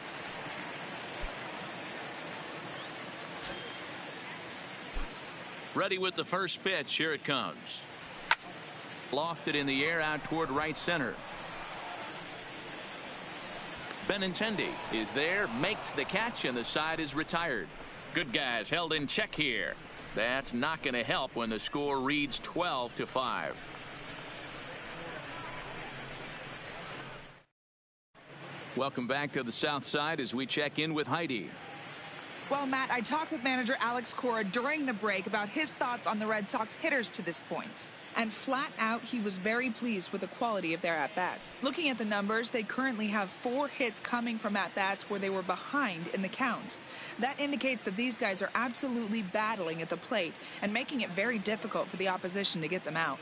Ready with the first pitch. Here it comes. Lofted in the air out toward right center. Benintendi is there, makes the catch, and the side is retired. Good guys held in check here. That's not going to help when the score reads 12-5. Welcome back to the South Side as we check in with Heidi. Well, Matt, I talked with manager Alex Cora during the break about his thoughts on the Red Sox hitters to this point. And flat out, he was very pleased with the quality of their at-bats. Looking at the numbers, they currently have 4 hits coming from at-bats where they were behind in the count. That indicates that these guys are absolutely battling at the plate and making it very difficult for the opposition to get them out.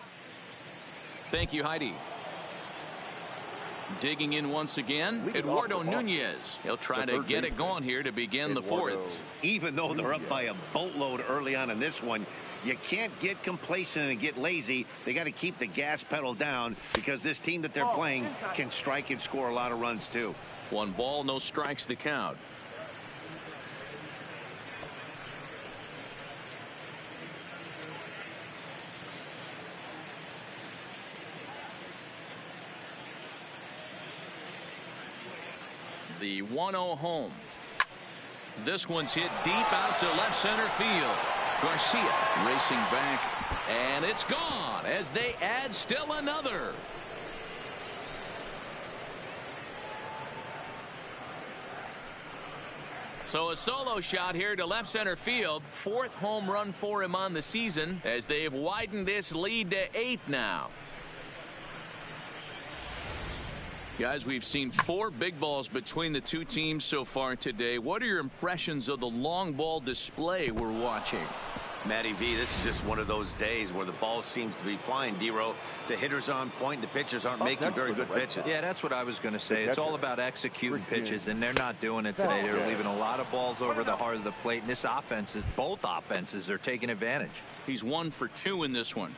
Thank you, Heidi. Digging in once again, Eduardo Nunez. He'll try to get it going here to begin the 4th. Even though they're up by a boatload early on in this one, you can't get complacent and get lazy. They got to keep the gas pedal down because this team that they're playing can strike and score a lot of runs too. 1 ball, no strikes to count. The 1-0 home. This one's hit deep out to left center field. Garcia racing back, and it's gone as they add still another. So a solo shot here to left center field. 4th home run for him on the season as they've widened this lead to 8 now. Guys, we've seen 4 big balls between the 2 teams so far today. What are your impressions of the long ball display we're watching? Matty V, this is just one of those days where the ball seems to be flying. D-Row, the hitter's on point, the pitchers aren't making very good pitches. Yeah, that's what I was going to say. It's all about executing pitches, and they're not doing it today. They're leaving a lot of balls over the heart of the plate, and this offense, both offenses are taking advantage. He's 1 for 2 in this one.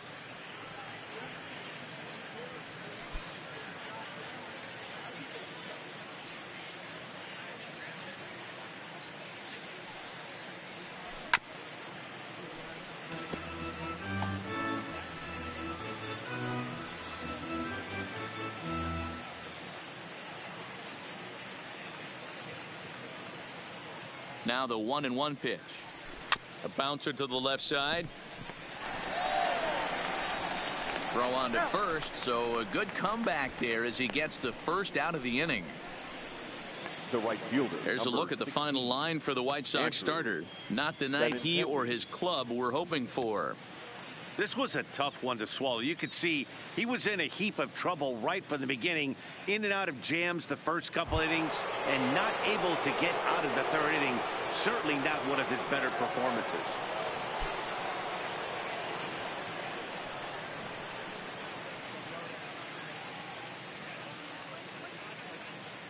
Now the 1-1 pitch. A bouncer to the left side. Throw on to first, so a good comeback there as he gets the first out of the inning. The right fielder. There's a look at the final line for the White Sox starter. Not the night he or his club were hoping for. This was a tough one to swallow. You could see he was in a heap of trouble right from the beginning, in and out of jams the first couple innings, and not able to get out of the 3rd inning. Certainly not one of his better performances.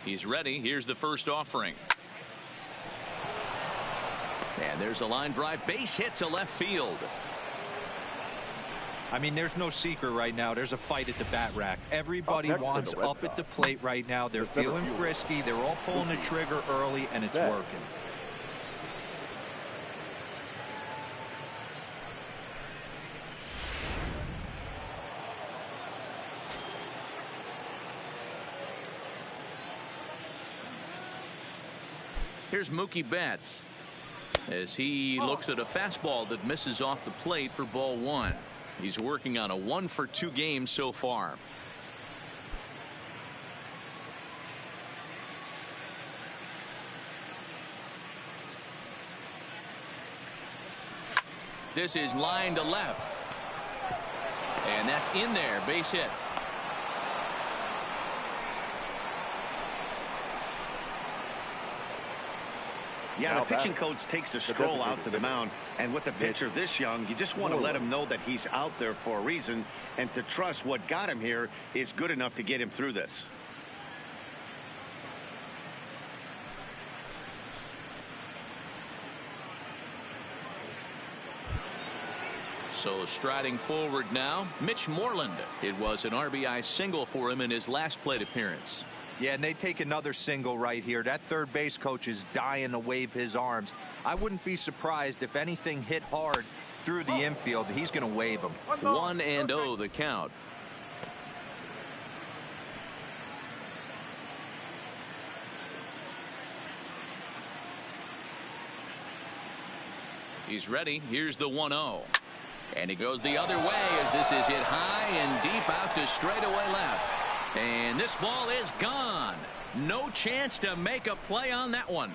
He's ready. Here's the first offering. And there's a line drive, base hit to left field. I mean, there's no secret right now. There's a fight at the bat rack. Everybody wants up at the plate right now. They're feeling frisky. They're all pulling the trigger early, and it's working. Here's Mookie Betts as he looks at a fastball that misses off the plate for ball 1. He's working on a 1 for 2 game so far. This is line to left. And that's in there, base hit. Yeah, the pitching coach takes a stroll out to the mound, and with a pitcher this young, you just want to let him know that he's out there for a reason, and to trust what got him here is good enough to get him through this. So striding forward now, Mitch Moreland. It was an RBI single for him in his last plate appearance. Yeah, and they take another single right here. That third base coach is dying to wave his arms. I wouldn't be surprised if anything hit hard through the infield. He's going to wave them. 1-0 the count. He's ready. Here's the 1-0. And he goes the other way as this is hit high and deep out to straightaway left. And this ball is gone. No chance to make a play on that one.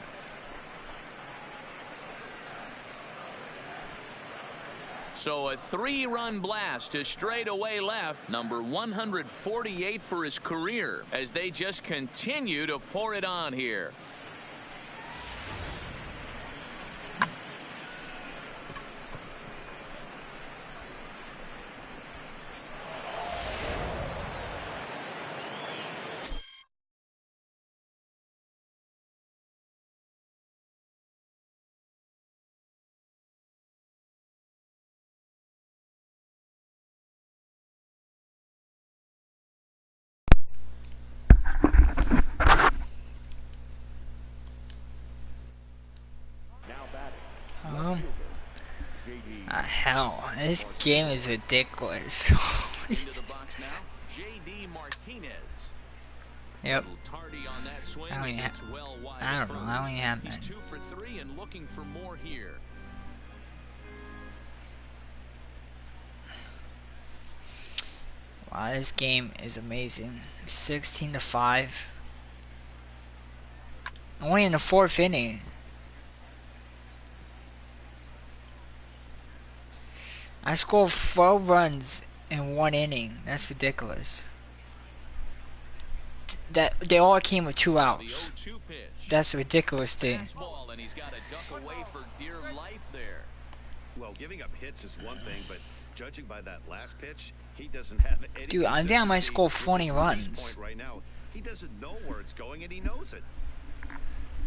So a 3-run blast to straightaway left. Number 148 for his career as they just continue to pour it on here. Hell, this game is ridiculous. Into the box now, J.D. Martinez. Yep. Tardy on that swing. I don't It's well wide know. first. I don't have He's that. 2 for 3 and looking for more here. Wow, this game is amazing. 16-5. Only in the 4th inning. I scored 4 runs in 1 inning. That's ridiculous. That they all came with 2 outs. The 0-2 pitch. That's a ridiculous thing. Fastball, and he's got to duck away for dear life there. Well, giving up hits is one thing, but judging by that last pitch, he doesn't have any. Dude, I think I might score 20 with his release runs. point right now. He doesn't know where it's going, and he knows it.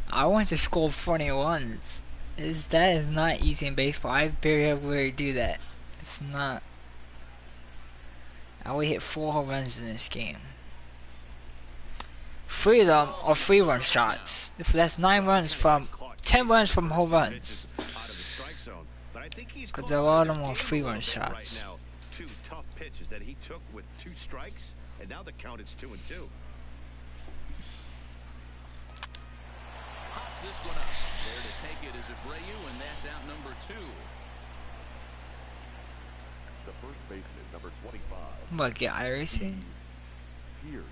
I want to score 20 runs. That is not easy in baseball. I barely ever do that. It's not. I only hit 4 home runs in this game. 3 of them are 3-run shots. If that's 9 runs from 10 runs from home runs. Because a lot of them are 3-run shots. 2 tough pitches that he took with 2 strikes, and now the count is 2-2. Pops this one up. There to take it is Abreu, and that's out number 2. The first baseman, number 25. What, get iRacing? Here.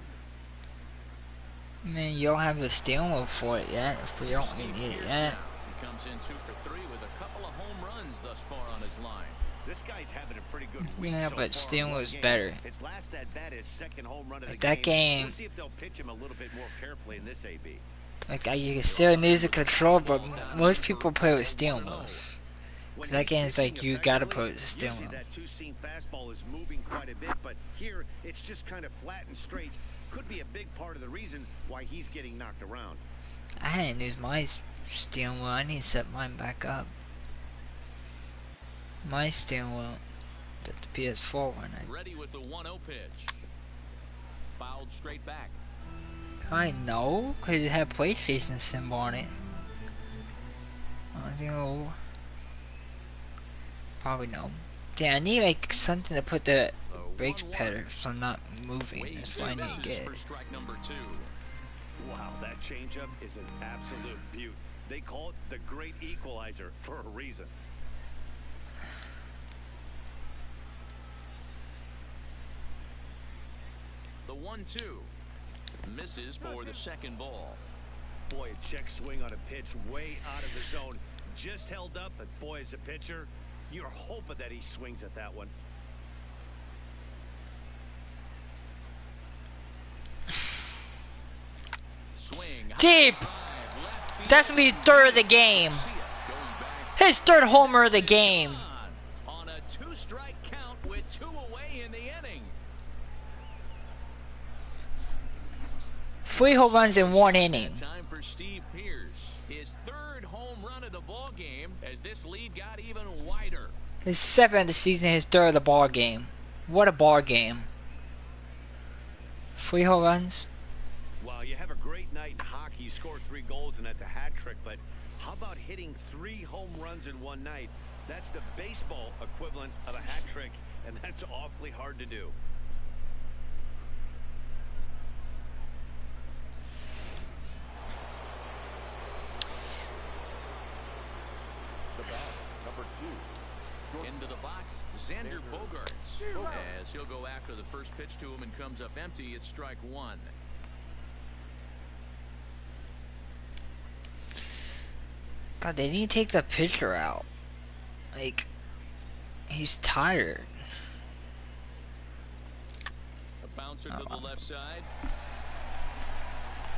I mean, you don't have the steering wheel for it yet. If we don't Steve need it Pearce yet. now. He comes in 2 for 3 with a couple of home runs thus far on his line. This guy's having a pretty good week Yeah, so but far steering in wheel's one better. game. His last at bat is second home run of Like the that game. We'll see if they'll pitch him a little bit more carefully in this AB. Like, you can still use a control, but most people play with steering wheels. Because that game is like, you gotta put it with steering Usually wheel. that 2-seam fastball is moving quite a bit, but here it's just kind of flat and straight. Could be a big part of the reason why he's getting knocked around. I hadn't used my steering wheel. I need to set mine back up. My steering wheel, the PS4 one. Ready with the 1-0 pitch. Fouled straight back. I know, because it had PlayStation symbol on it. I know. Probably no. Damn, I need like something to put the brakes pedal so I'm not moving. That's why I need to get it. For strike number 2. Wow, that changeup is an absolute beaut. They call it the great equalizer for a reason. The 1-2 misses for the second ball. Boy, a check swing on a pitch way out of the zone. Just held up, but boy, as a pitcher, you're hoping that he swings at that one. Swing. Deep! That's gonna be 3rd of the game. His 3rd homer of the game. On a 2-strike count with 2 away in the inning. 3 home runs in 1 inning. Time for Steve Pearce. His 3rd home run of the ball game as this lead got even wider. His 7th of the season, his 3rd of the ball game. What a ball game. 3 home runs. Well, you have a great night in hockey. You scored 3 goals, and that's a hat trick. But how about hitting 3 home runs in one night? That's the baseball equivalent of a hat trick, and that's awfully hard to do. The bat, number into the box, Xander Bogaerts. As he'll go after the first pitch to him and comes up empty, it's strike one. God, they didn't take the pitcher out. Like, he's tired. A bouncer to the left side.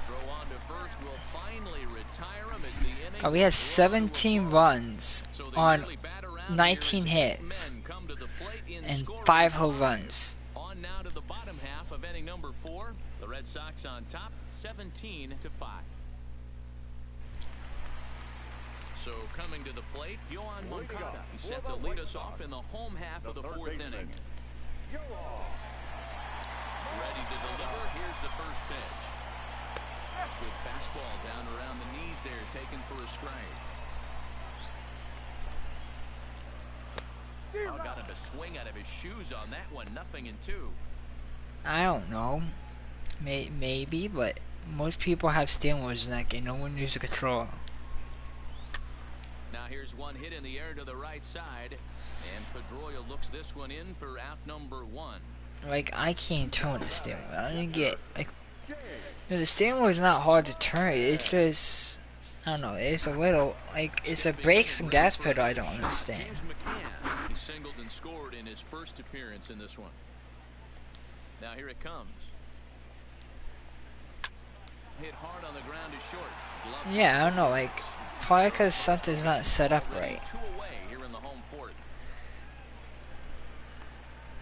Throw on to first will finally retire him as the inning. God, we have 17 runs on 19 hits and 5 home runs. On now to the bottom half of inning number 4. The Red Sox on top, 17-5. So coming to the plate, Yohan Moncada. He's set to lead us off in the home half of the 4th inning. Ready to deliver. Here's the first pitch. Good fastball down around the knees there, taken for a strike. Oh, got him to swing out of his shoes on that one. 0-2. I don't know. Maybe, but most people have steering wheels in that game. No one uses a controller. Now here's one hit in the air to the right side, and Pedroia looks this one in for out number 1. Like, I can't turn the steering wheel. I didn't get, like, the steering wheel is not hard to turn. It's just, I don't know, it's a little, like, it's a brakes and gas pedal I don't understand. James McCann, he singled and scored in his first appearance in this one. Now here it comes. Hit hard on the ground is short. Yeah, I don't know, like, probably because something's not set up right. 2 away here in the home 4th.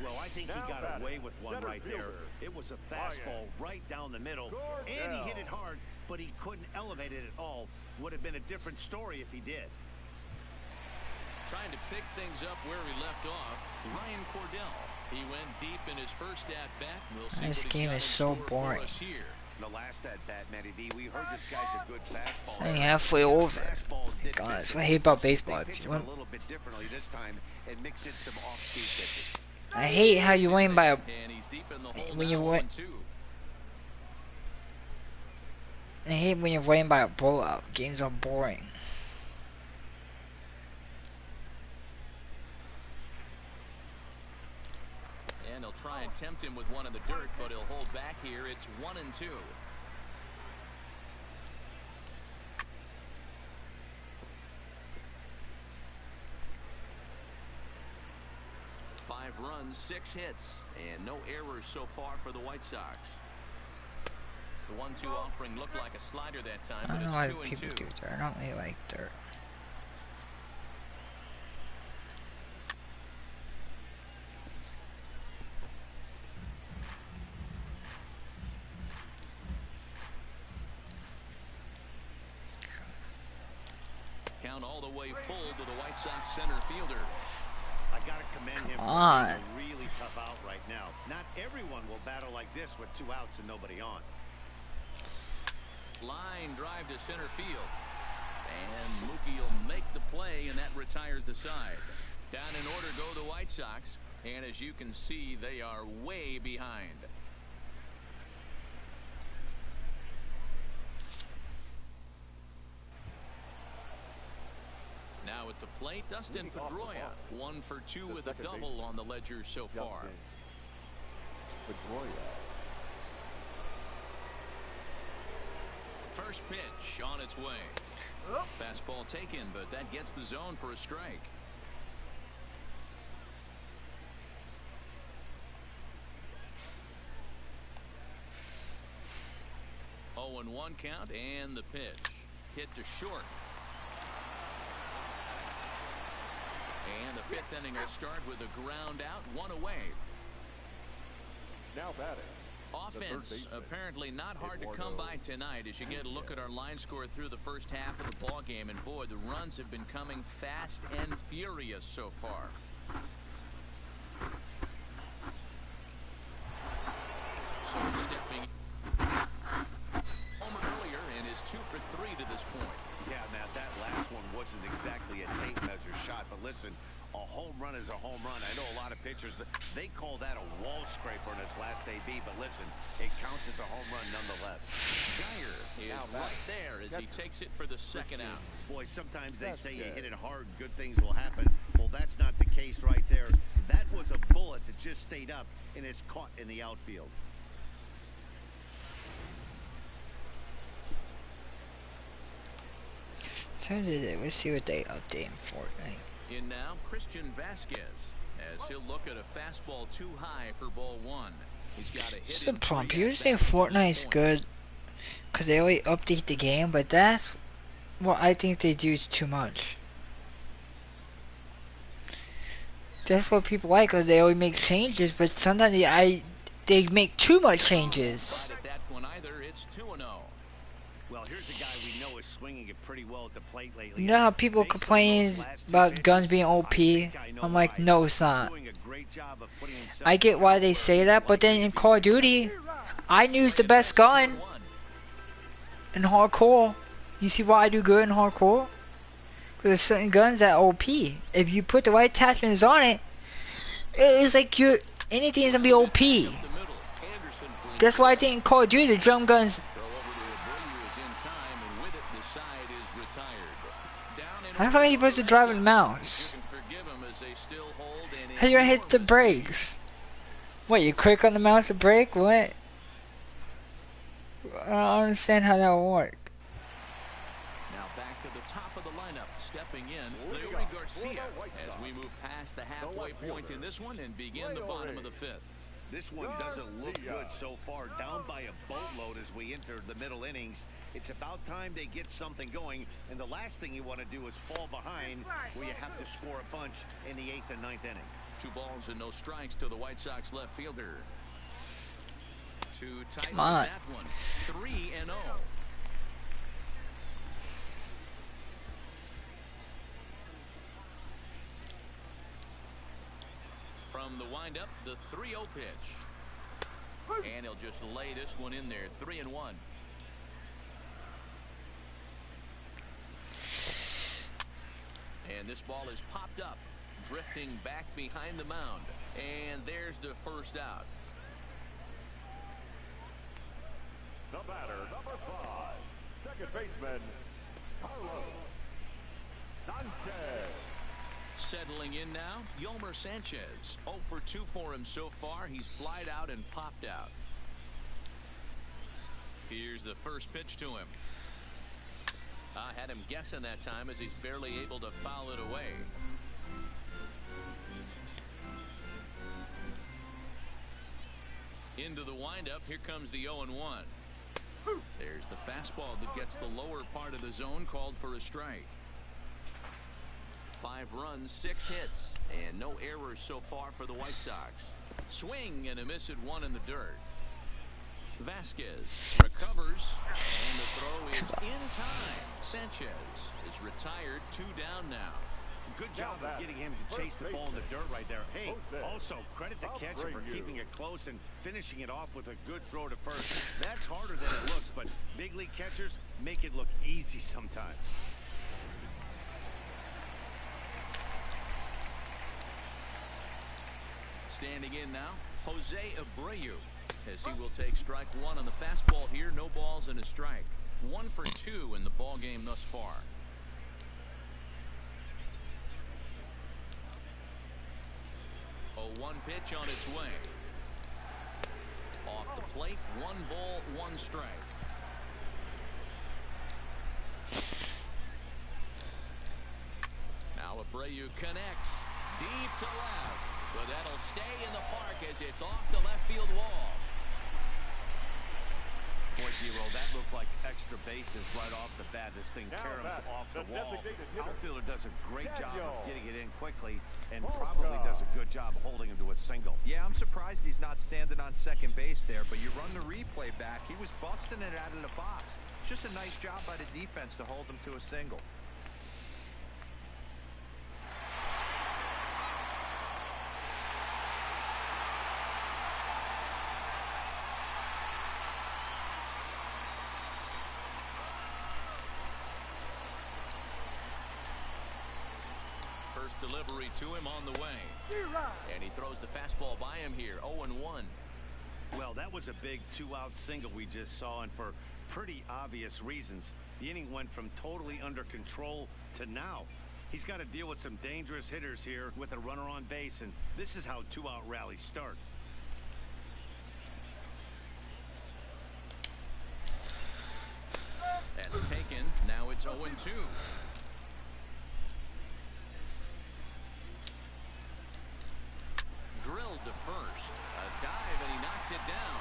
Well, I think he got away with one right there. It was a fastball right down the middle, and he hit it hard, but he couldn't elevate it at all. Would have been a different story if he did. Trying to pick things up where he left off, Ryan Cordell. He went deep in his first at-bat. We'll see This what he's game got is in so store for boring. us here. The last at-bat, Matty D, we heard this guy's a good fastball. It's only halfway over. Fastballs did God, miss that's him. what I hate about baseball. They If pitch you him want, a little bit differently this time and mix in some off-speed pitches. I hate how you win by a, And he's deep in the hole when now, you win. 1-2. I hate when you're winning by a blowout. Games are boring. And he'll try and tempt him with one in the dirt, but he'll hold back here. It's 1-2. Five runs, 6 hits, and no errors so far for the White Sox. The 1-2 offering looked like a slider that time, I but don't know why it's 2-2. people do dirt. I don't really like dirt. Count all the way full to the White Sox center fielder. I gotta commend him for on. being a really tough out right now. Not everyone will battle like this with 2 outs and nobody on. Line drive to center field. And Mookie will make the play, and that retires the side. Down in order go the White Sox. And as you can see, they are way behind. Now at the plate, Dustin Pedroia. 1 for 2 with a double on the ledger so far. First pitch on its way. Fastball taken, but that gets the zone for a strike. 0-1 count, and the pitch. Hit to short. And the 5th inning will start with a ground out, 1 away. Now batting. Offense apparently not hard to come by tonight as you get a look at our line score through the first half of the ball game, and boy, the runs have been coming fast and furious so far. So stepping homer earlier and is 2 for 3 to this point. Yeah, Matt, that last one wasn't exactly a tape measure shot, but listen, a home run is a home run. I know a lot of pitchers, they call that a wall scraper in its last AB, but listen, it counts as a home run nonetheless. Geyer is right there as he takes it for the 2nd out. Boy, sometimes they say you hit it hard, good things will happen. Well, that's not the case right stayed up and is caught in the outfield. Let's see what they update in Fortnite. In now, Christian Vasquez, as he'll look at a fastball too high for ball one. He's got a hit. So Plum, people say Fortnite's good because they always update the game, but that's what I think they do is too much. That's what people like, because they always make changes, but sometimes they make too much changes. Well, here's a guy we know is swinging it pretty well at the plate lately. You know how people complain about guns being OP? I'm like, no, it's not. I get why they say that, but then in Call of Duty, I use the best gun in hardcore. You see why I do good in hardcore? Because there's certain guns that are OP. If you put the right attachments on it, it's like anything is gonna be OP. That's why I think in Call of Duty, the drum guns. How are you supposed to drive a mouse? How you gonna hit the brakes? What, you click on the mouse to brake? What? I don't understand how that will work. Now back to the top of the lineup, stepping in, Leury Garcia, as we move past the halfway point in this one and begin the bottom of the fifth. This one doesn't look good so far, down by a boatload as we enter the middle innings. It's about time they get something going, and the last thing you want to do is fall behind where you have to score a bunch in the 8th and 9th inning. 2 balls and no strikes to the White Sox left fielder. Too tight on that one. 3-0. From the windup, the 3-0 pitch. And he'll just lay this one in there. 3-1. And this ball is popped up, drifting back behind the mound. And there's the first out. The batter, number 5, second baseman, Carlos Sanchez. Settling in now, Yomer Sanchez. 0 for 2 for him so far. He's flied out and popped out. Here's the first pitch to him. I had him guessing that time as he's barely able to foul it away. Into the windup. Here comes the 0-1. There's the fastball that gets the lower part of the zone, called for a strike. 5 runs, 6 hits, and no errors so far for the White Sox. Swing and a miss at 1 in the dirt. Vasquez recovers, and the throw is in time. Sanchez is retired, 2 down now. Good job of getting him to chase the ball in the dirt right there. Hey, also credit the catcher for keeping it close and finishing it off with a good throw to first. That's harder than it looks, but big league catchers make it look easy sometimes. Standing in now, Jose Abreu, as he will take strike 1 on the fastball here. No balls and a strike. 1 for 2 in the ball game thus far. A 1 pitch on its way. Off the plate, 1 ball, 1 strike. Now Abreu connects deep to left. But that'll stay in the park as it's off the left field wall. Boy, Zero, that looked like extra bases right off the bat. This thing caroms off the wall. Outfielder does a great job of getting it in quickly and probably does a good job holding him to a single. Yeah, I'm surprised he's not standing on second base there, but you run the replay back. He was busting it out of the box. It's just a nice job by the defense to hold him to a single. Delivery to him on the way. And he throws the fastball by him here. 0-1. Well, that was a big 2-out single we just saw, and for pretty obvious reasons. The inning went from totally under control to now He's got to deal with some dangerous hitters here with a runner on base, and this is how two-out rallies start. That's taken. Now it's 0-2. Drilled to first. A dive, and he knocks it down.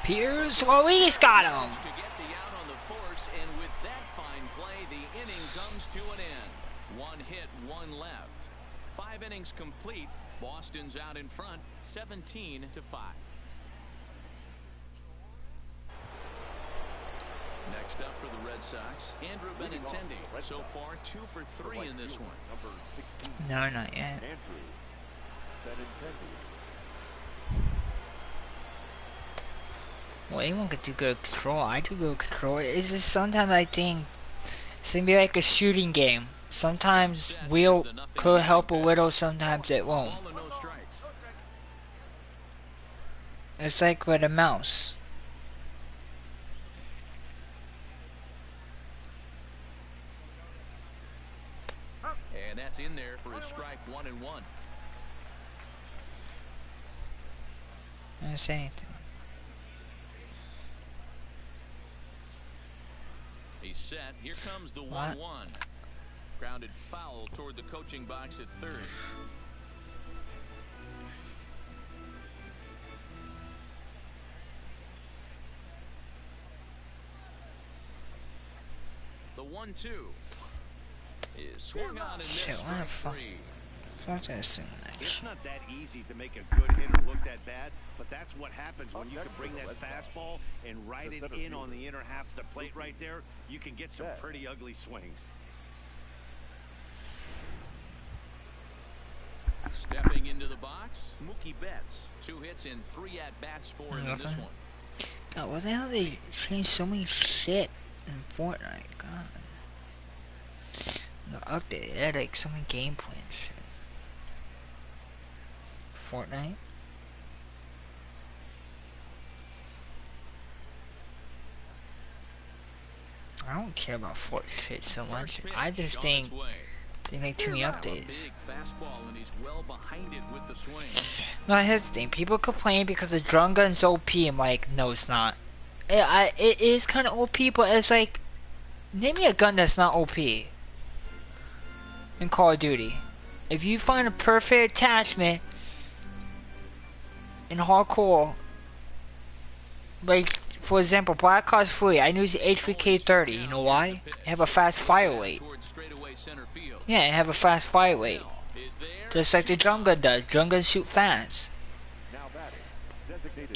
Pierce Luis got him. To get the out on the force, and with that fine play, the inning comes to an end. One hit, one left. 5 innings complete. Boston's out in front, 17-5. Next up for the Red Sox, Andrew Benintendi. So far, 2 for 3 in this one. No, not yet. Andrew Benintendi. Well, anyone could do good control. I do good control. It's just sometimes I think it's gonna be like a shooting game. Sometimes wheel could help a little, sometimes it won't. It's like with a mouse. And that's in there for his strike 1-1. I didn't say anything. He's set. Here comes the 1-1. Grounded foul toward the coaching box at third. The 1-2 is swung on and missed strike 3. It's not that easy to make a good hitter look that bad, but that's what happens when you can bring that fastball and ride it in on the inner half of the plate right there. You can get some pretty ugly swings. Stepping into the box, Mookie Betts. 2 hits and 3 at-bats for him in this one. God, wasn't how they changed so many shit in Fortnite? God. The update, they had like so many game plan shit. Fortnite? I don't care about Fortnite so much. I just think they make too many updates. No, here's the thing. People complain because the drum gun's OP. I'm like, no, it's not. It is kind of OP, but it's like, name me a gun that's not OP in Call of Duty. If you find a perfect attachment in hardcore, like for example, Black Ops 3, I use the H3K30. You know why? I have a fast fire rate. Yeah, I have a fast fire rate. Just like the drum gun does. Drum guns shoot fast.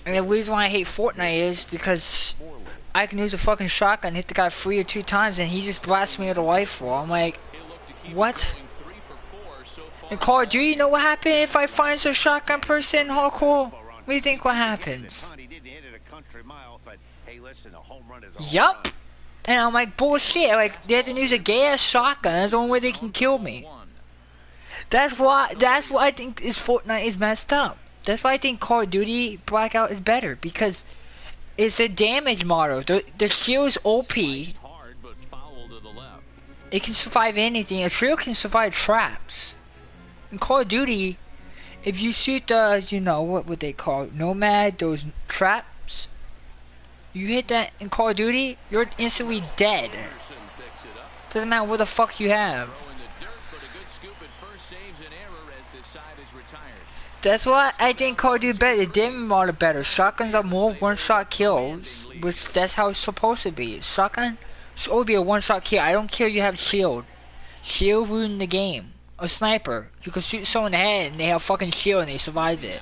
And the reason why I hate Fortnite is because I can use a fucking shotgun, hit the guy 3 or 2 times, and he just blasts me with a rifle. I'm like, what? In Call of Duty, you know what happened if I find a shotgun person in hardcore? What do you think what happens? Yup. And I'm like, bullshit. Like, they have to use a gay ass shotgun. That's the only way they can kill me. That's what I think is Fortnite is messed up. That's why I think Call of Duty Blackout is better, because it's a damage model. The shield's OP. It can survive anything. A shield can survive traps. In Call of Duty, if you shoot the, you know, what would they call it? Nomad, those traps, you hit that in Call of Duty, you're instantly dead. Doesn't matter what the fuck you have. That's why I think Call of Duty better. The damage model better. Shotguns are more one-shot kills, which that's how it's supposed to be. Shotgun should only be a one-shot kill. I don't care if you have shield. Shield ruined the game. A sniper, you can shoot someone in the head and they have fucking shield and they survive it.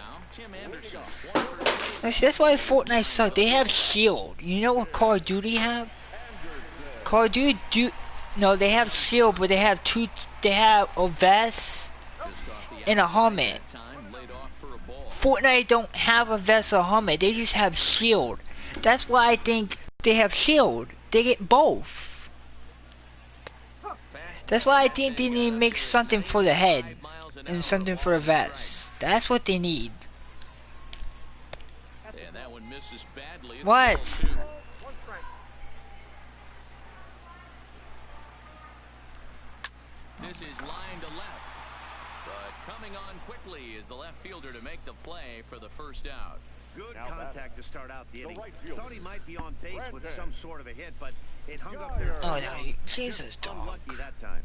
That's why Fortnite sucks. They have shield. You know what Call of Duty have? Call of Duty no, they have shield, but they have they have a vest and a helmet. Fortnite don't have a vest or helmet. They just have shield. That's why I think they have shield. They get both. That's why I think they need to make something for the head and something for the vest. That's what they need. What? This is line to left. But coming on quickly is the left fielder to make the play for the first out. Good Now contact to start out the inning. right fielder. Thought he might be on base with Brandon. some sort of a hit, but it hung up there. Oh, too no, long. Jesus, Just dog. unlucky that time.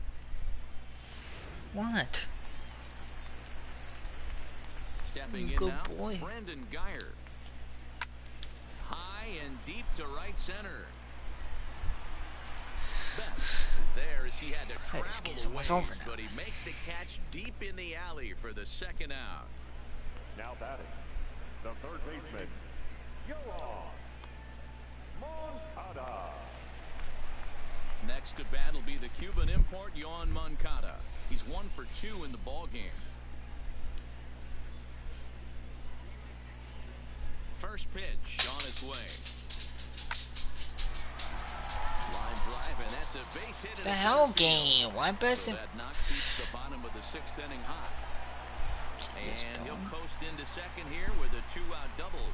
What? Stepping in Good now, boy. Brandon Geyer. High and deep to right center. Best is there as he had to Hey, this game's travel almost a ways, over now. but he makes the catch deep in the alley for the second out. Now batting, the third baseman, Moncada. Next to bat will be the Cuban import, Yoan Moncada. He's 1 for 2 in the ball game. First pitch on its way. Line drive, and that's a base hit. The hell game. Why best So him? that knock keeps the bottom of the 6th inning hot. Just And he'll dumb. coast into second here with a 2-out double.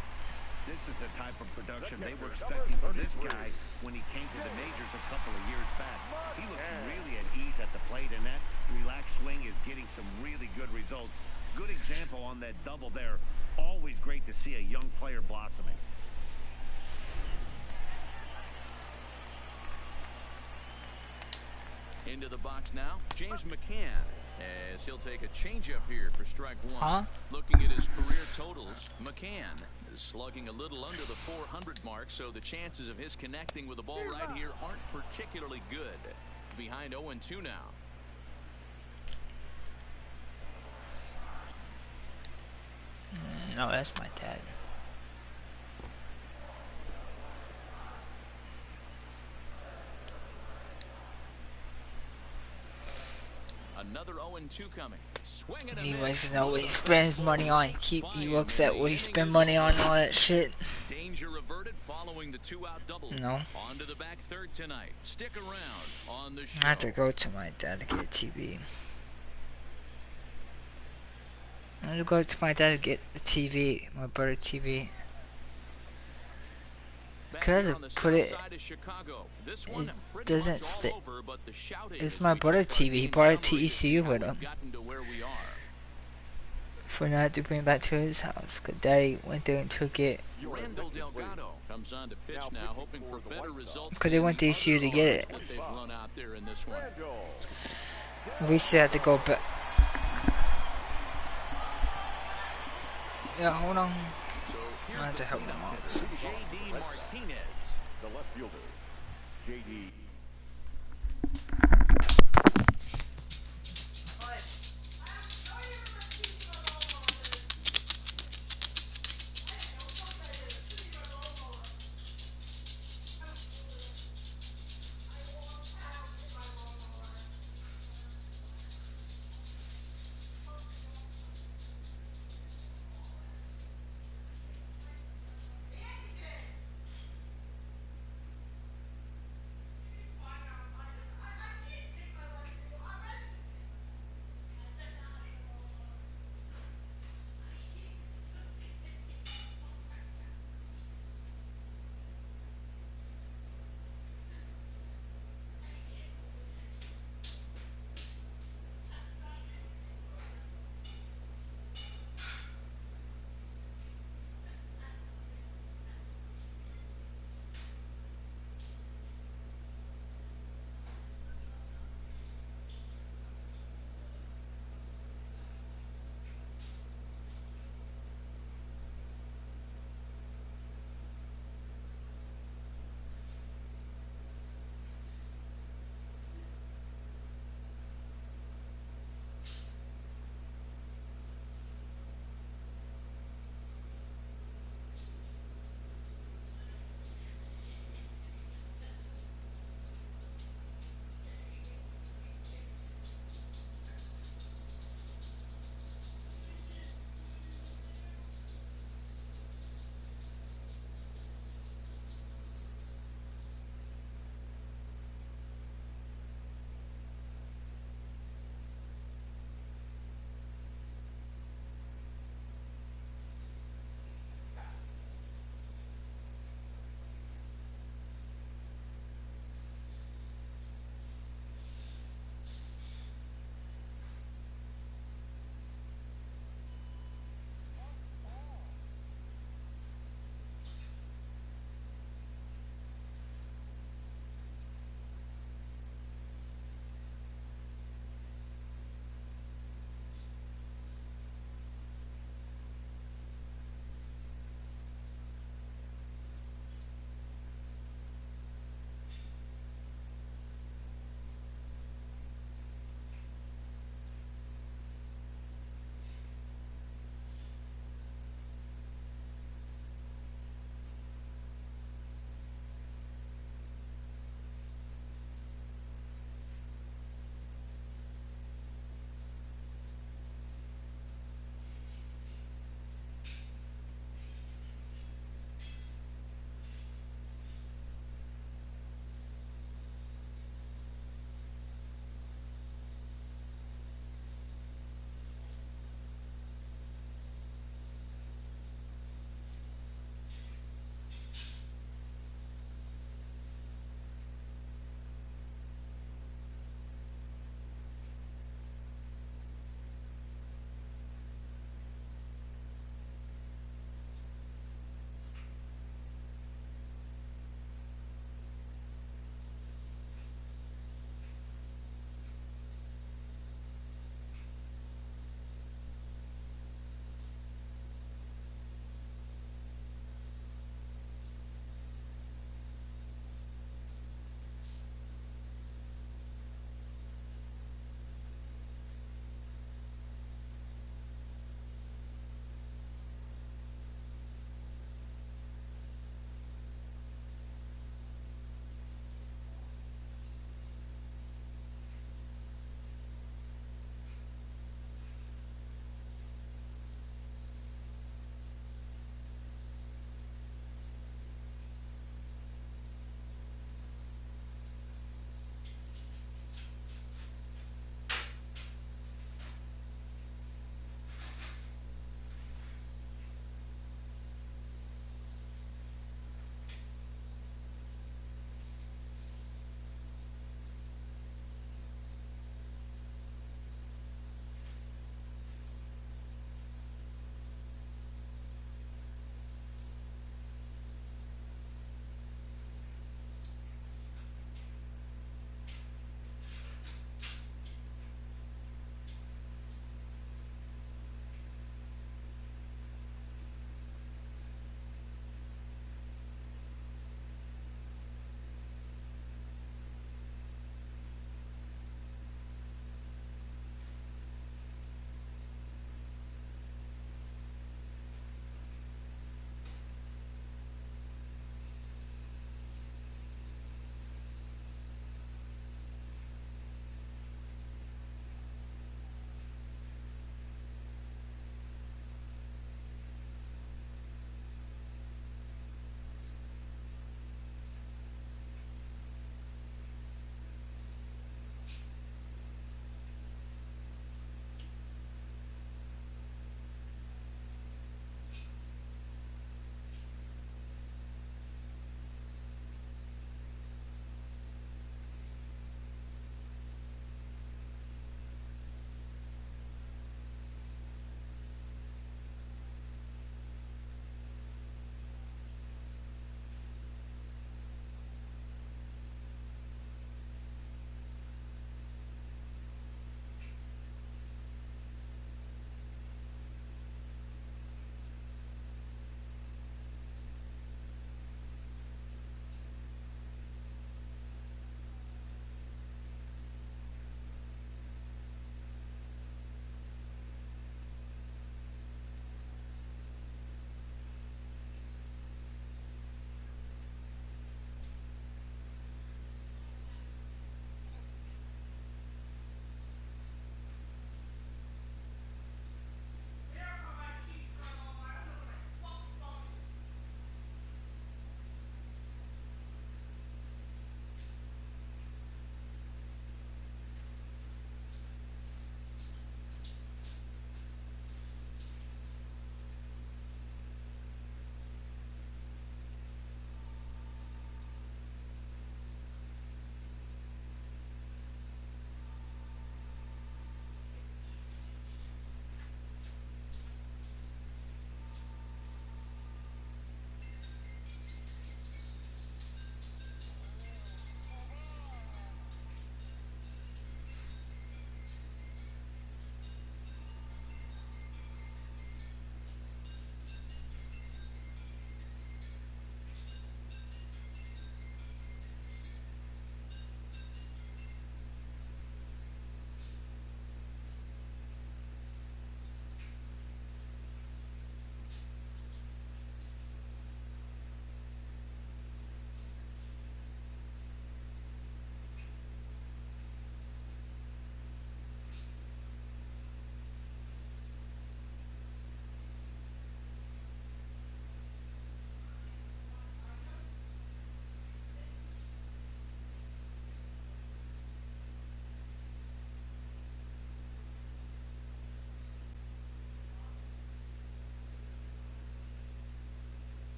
This is the type of production they were expecting from this guy when he came to the majors a couple of years back. He looks really at ease at the plate, and that relaxed swing is getting some really good results. Good example on that double there. Always great to see a young player blossoming. Into the box now, James McCann, as he'll take a changeup here for strike one. Huh? Looking at his career totals, McCann is slugging a little under the 400 mark, so the chances of his connecting with the ball right here aren't particularly good. Behind 0-2 now. No, that's my dad. Another 0-2 coming. Swing and a He miss. wants to know what he spends money on. He looks at what he spend money on and all that shit. Danger averted following the 2-out double. No. On to the back third tonight. Stick around on the show. I have to go to my dad to get a TV. I have to go to my dad to get the TV, my brother TV. Back Could here I on the put south it? side of Chicago. This one It pretty doesn't much all stay. over, but the shouting It's is my reaching brother for a TV. He game brought it to summary to ECU see how with we've him. gotten to where we are. For not to bring it back to his house. Cause Daddy went there and took it. Randall Delgado comes on to pitch now, hoping for better results. Cause they went to ECU to get it. What they've run out there in this one. We still have to go back. Yeah, hold on. So I have to help my mom. J.D. Martinez. The left fielder, J.D.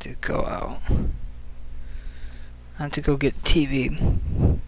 to go out. I have to go get TV.